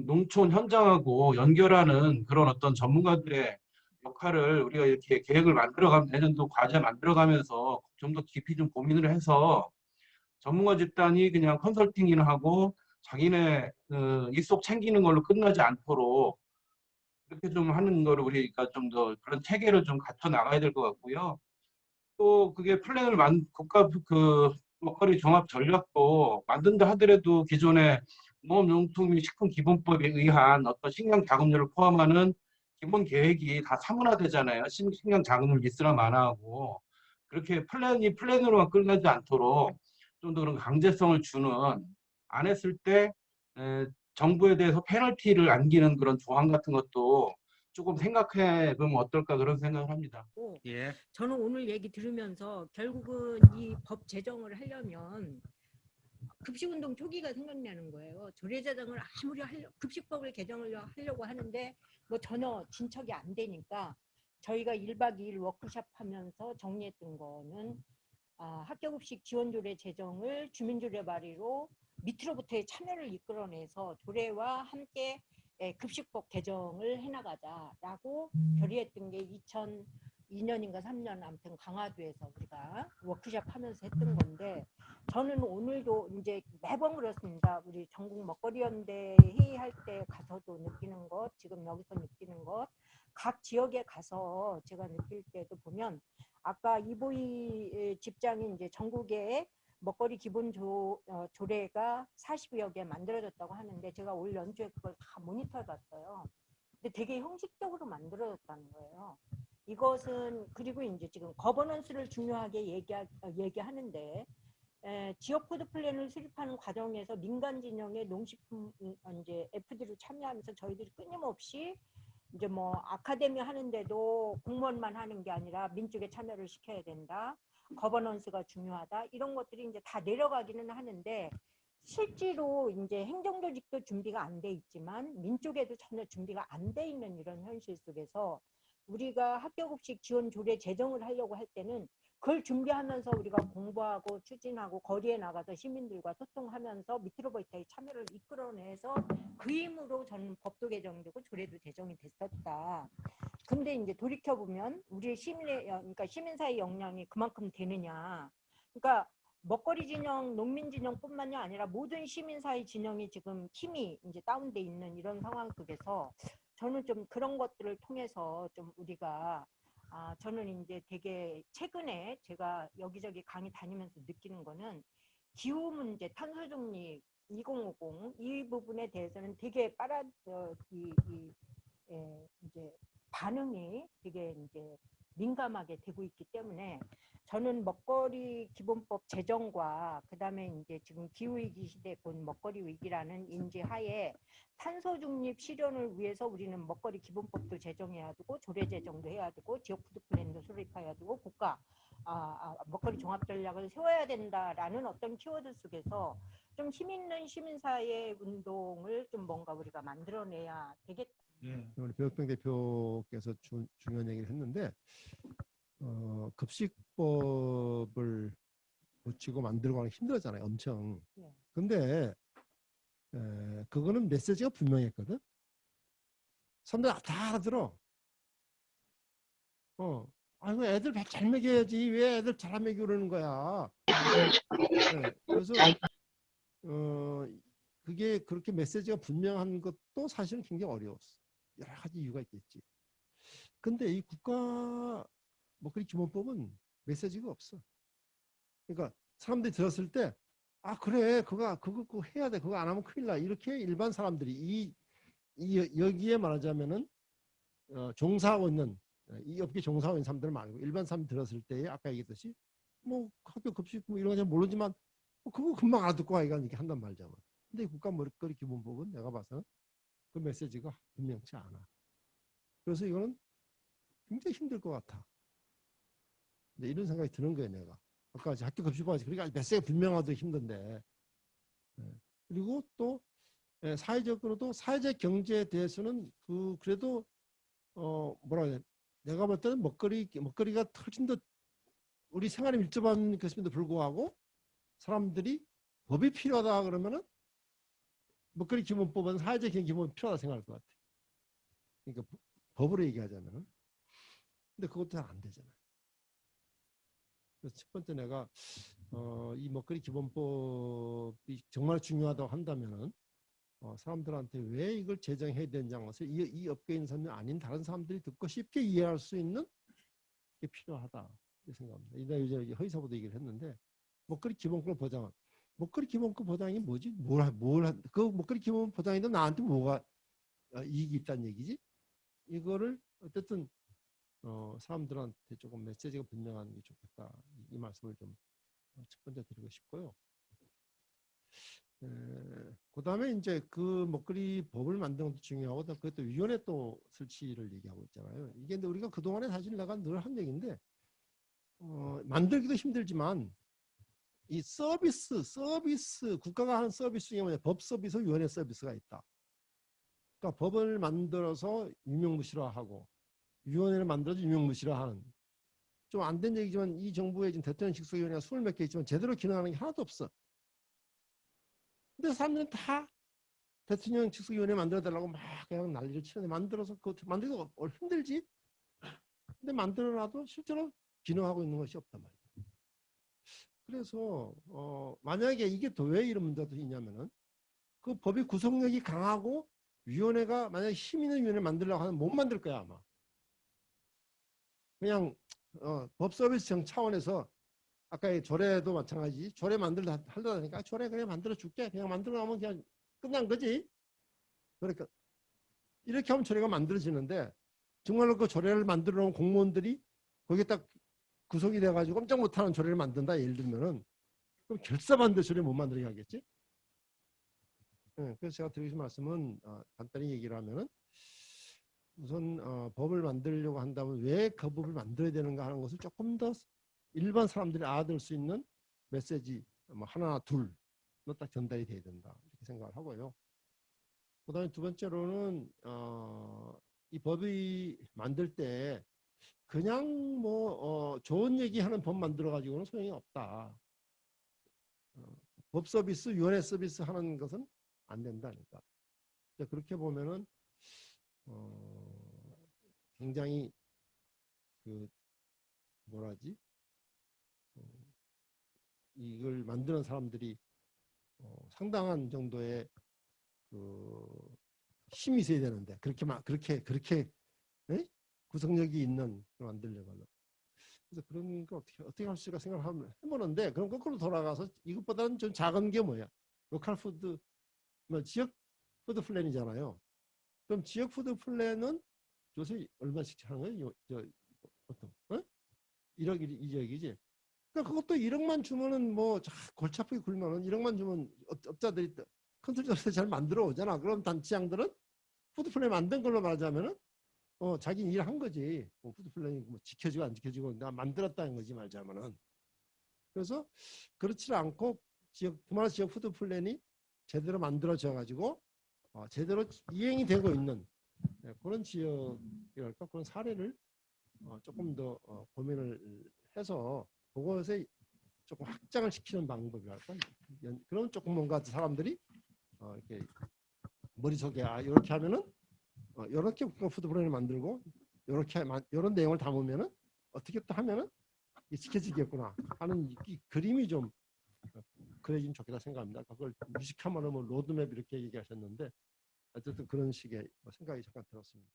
[SPEAKER 7] 농촌 현장하고 연결하는 그런 어떤 전문가들의 역할을 우리가 이렇게 계획을 만들어가면 내년도 과제 만들어가면서 좀 더 깊이 좀 고민을 해서 전문가 집단이 그냥 컨설팅이나 하고 자기네 일속 챙기는 걸로 끝나지 않도록 이렇게 좀 하는 거를 우리가 좀 더 그런 체계를 좀 갖춰 나가야 될 것 같고요. 또 그게 플랜을 국가 그 먹거리 종합 전략도 만든다 하더라도 기존의 농업용품식품기본법에 의한 어떤 식량 자금률을 포함하는 기본 계획이 다 사문화되잖아요. 식량 자금률 리스트나 만화하고 그렇게 플랜으로만 끝나지 않도록 좀 더 그런 강제성을 주는 안 했을 때 정부에 대해서 페널티를 안기는 그런 조항 같은 것도 조금 생각해 보면 어떨까 그런 생각을 합니다.
[SPEAKER 8] 예. 저는 오늘 얘기 들으면서 결국은 이 법 제정을 하려면 급식운동 초기가 생각나는 거예요. 조례제정을 아무리 급식법을 개정을 하려고 하는데 뭐 전혀 진척이 안 되니까 저희가 1박 2일 워크숍 하면서 정리했던 거는 학교급식 지원조례 제정을 주민조례 발의로 밑으로부터의 참여를 이끌어내서 조례와 함께 급식법 개정을 해나가자라고 결의했던 게 2002년인가 3년 아무튼 강화도에서 우리가 워크숍 하면서 했던 건데 저는 오늘도 이제 매번 그렇습니다. 우리 전국 먹거리연대 회의할 때 가서도 느끼는 것, 지금 여기서 느끼는 것, 각 지역에 가서 제가 느낄 때도 보면 아까 이보희 집장이 이제 전국에 먹거리 기본 조례가 40여 개 만들어졌다고 하는데 제가 올 연초에 그걸 다 모니터해 봤어요. 근데 되게 형식적으로 만들어졌다는 거예요. 이것은 그리고 이제 지금 거버넌스를 중요하게 얘기하는데 지역 푸드 플랜을 수립하는 과정에서 민간 진영의 농식품 이제 FD로 참여하면서 저희들이 끊임없이 이제 뭐 아카데미 하는데도 공무원만 하는 게 아니라 민족의 참여를 시켜야 된다. 거버넌스가 중요하다. 이런 것들이 이제 다 내려가기는 하는데 실제로 이제 행정조직도 준비가 안 돼 있지만 민족에도 전혀 준비가 안 돼 있는 이런 현실 속에서 우리가 학교급식 지원 조례 제정을 하려고 할 때는 그걸 준비하면서 우리가 공부하고 추진하고 거리에 나가서 시민들과 소통하면서 밑으로부터의 참여를 이끌어내서 그 힘으로 저는 법도 개정되고 조례도 제정이 됐었다. 근데 이제 돌이켜보면 우리 그러니까 시민사회 역량이 그만큼 되느냐. 그러니까 먹거리 진영, 농민 진영뿐만이 아니라 모든 시민사회 진영이 지금 힘이 이제 다운돼 있는 이런 상황 속에서 저는 좀 그런 것들을 통해서 좀 우리가 저는 이제 되게 최근에 제가 여기저기 강의 다니면서 느끼는 거는 기후 문제, 탄소 중립 2050 이 부분에 대해서는 되게 이제 반응이 되게 이제 민감하게 되고 있기 때문에 저는 먹거리 기본법 제정과 그다음에 이제 지금 기후위기 시대에 본 먹거리 위기라는 인지하에 탄소 중립 실현을 위해서 우리는 먹거리 기본법도 제정해야 되고 조례 제정도 해야 되고 지역 푸드 플랜도 수립해야 되고 국가 먹거리 종합 전략을 세워야 된다라는 어떤 키워드 속에서 좀 힘 있는 시민사회 운동을 좀 뭔가 우리가 만들어내야 되겠다.
[SPEAKER 9] 우리 배혁병 대표께서 중요한 얘기를 했는데 급식법을 고치고 만들고 하는 힘들었잖아요, 엄청. 근데 그거는 메시지가 분명했거든. 사람들 다 알아들어. 아이고 애들 잘 먹여야지 왜 애들 잘 안 먹여 그러는 거야. 그래서 그게 그렇게 메시지가 분명한 것도 사실은 굉장히 어려웠어. 여러 가지 이유가 있겠지. 근데 이 국가 먹거리 기본법은 메시지가 없어. 그러니까 사람들이 들었을 때 그래 그거 해야 돼. 그거 안 하면 큰일 나. 이렇게 일반 사람들이 여기에 말하자면은 종사하고 있는 이 업계 종사하고 있는 사람들 말고 일반 사람이 들었을 때에 아까 얘기했듯이 뭐 학교 급식 뭐 이런 거 잘 모르지만 그거 금방 알아듣고 아이가 이렇게 한단 말이잖아. 근데 국가 먹거리 기본법은 내가 봐서는 그 메시지가 분명치 않아. 그래서 이거는 굉장히 힘들 것 같아. 이런 생각이 드는 거예요, 내가. 아까 학교 급식법 그러니까 메시지가 분명하도 힘든데. 그리고 또 사회적으로도 사회적 경제에 대해서는 그래도 뭐라 해야 돼? 내가 볼 때는 먹거리가 훨씬 더 우리 생활이 밀접한 것임에도 불구하고 사람들이 법이 필요하다 그러면은 먹거리 기본법은 사회적인 기본이 필요하다 생각할 것 같아. 그러니까 법으로 얘기하자면은. 근데 그것도 잘 안 되잖아요. 그래서 첫 번째 내가 이 먹거리 기본법이 정말 중요하다고 한다면은 사람들한테 왜 이걸 제정해야 되는지 것을 이 업계에 있는 사람이 아닌 다른 사람들이 듣고 쉽게 이해할 수 있는 게 필요하다 생각합니다. 이제 허위사보도 얘기를 했는데 먹거리 기본권 보장. 먹거리 기본권 보장이 뭐지? 그 먹거리 기본 보장인데 나한테 뭐가 이익이 있다는 얘기지? 이거를 어쨌든 사람들한테 조금 메시지가 분명한 게 좋겠다. 이 말씀을 좀 첫 번째 드리고 싶고요. 그 다음에 이제 그 먹거리 법을 만드는 것도 중요하고 그것도 위원회 또 설치를 얘기하고 있잖아요. 이게 근데 우리가 그동안에 사실 내가 늘 한 얘기인데 만들기도 힘들지만 이 서비스 국가가 하는 서비스 중에 뭐냐 법 서비스 위원회 서비스가 있다. 그러니까 법을 만들어서 유명무실화하고 위원회를 만들어서 유명무실화하는 좀 안 된 얘기지만 이 정부의 지금 대통령 직속위원회가 20몇 개 있지만 제대로 기능하는 게 하나도 없어. 근데 사람들은 다 대통령 직속위원회 만들어달라고 막 그냥 난리를 치는데 만들어서 그거 만들기도 힘들지. 근데 만들어놔도 실제로 기능하고 있는 것이 없단 말이야. 그래서 만약에 이게 더 왜 이런 문제가 있냐면은 그 법의 구속력이 강하고 위원회가 만약에 힘 있는 위원회 만들려고 하면 못 만들 거야 아마. 그냥 법 서비스청 차원에서 아까 조례도 마찬가지. 조례 하려다 보니까 조례 그냥 만들어 줄게. 그냥 만들어 놓으면 그냥 끝난 거지. 그러니까 이렇게 하면 조례가 만들어지는데 정말로 그 조례를 만들어 놓은 공무원들이 거기에 딱 구속이 돼가지고 꼼짝 못하는 조례를 만든다 예를 들면은 그럼 결사반대 조례 못 만들게 하겠지. 그래서 제가 드리는 말씀은 간단히 얘기를 하면은 우선 법을 만들려고 한다면 왜 그 법을 만들어야 되는가 하는 것을 조금 더 일반 사람들이 알아들 수 있는 메시지 뭐 하나 둘 딱 전달이 돼야 된다 이렇게 생각을 하고요. 그다음에 두 번째로는 이 법이 만들 때 그냥 뭐 좋은 얘기하는 법 만들어 가지고는 소용이 없다. 법 서비스, 위원회 서비스 하는 것은 안 된다니까. 그렇게 보면은 굉장히 그 뭐라지? 이걸 만드는 사람들이 상당한 정도의 그 힘이 있어야 되는데 그렇게 에? 구성력이 있는 걸 만들려면 그래서 그런 거 어떻게 할 수 있을까 생각을 해보는데 그럼 거꾸로 돌아가서 이것보다는 좀 작은 게 뭐야? 로컬 푸드 뭐 지역 푸드 플랜이잖아요. 그럼 지역 푸드 플랜은 요새 얼마씩 하는 거예요? 보통 1억 2억이지. 그러니까 그것도 1억만 주면은 뭐 골치 아프게 굴면은 1억만 주면 업자들이 컨설턴트를 잘 만들어 오잖아. 그럼 단체장들은 푸드 플랜 만든 걸로 말하자면은 자기 일한 거지. 푸드 플랜이 뭐 지켜지고 안 지켜지고 내가 만들었다는 거지 말자면은. 그래서 그렇지 않고 그만한 지역 푸드 플랜이 제대로 만들어져 가지고 제대로 이행이 되고 있는 그런 지역이랄까 그런 사례를 조금 더 고민을 해서 그것에 조금 확장을 시키는 방법이랄까 그런 조금 뭔가 사람들이 이렇게 머릿속에 이렇게 하면은 이렇게 푸드 플랜을 만들고 이렇게 이런 내용을 담으면은 어떻게 또 하면은 지켜지겠구나 하는 이 그림이 좀 그려지면 좋겠다 생각합니다. 그걸 무식하면 뭐 로드맵 이렇게 얘기하셨는데 어쨌든 그런 식의 생각이 잠깐 들었습니다.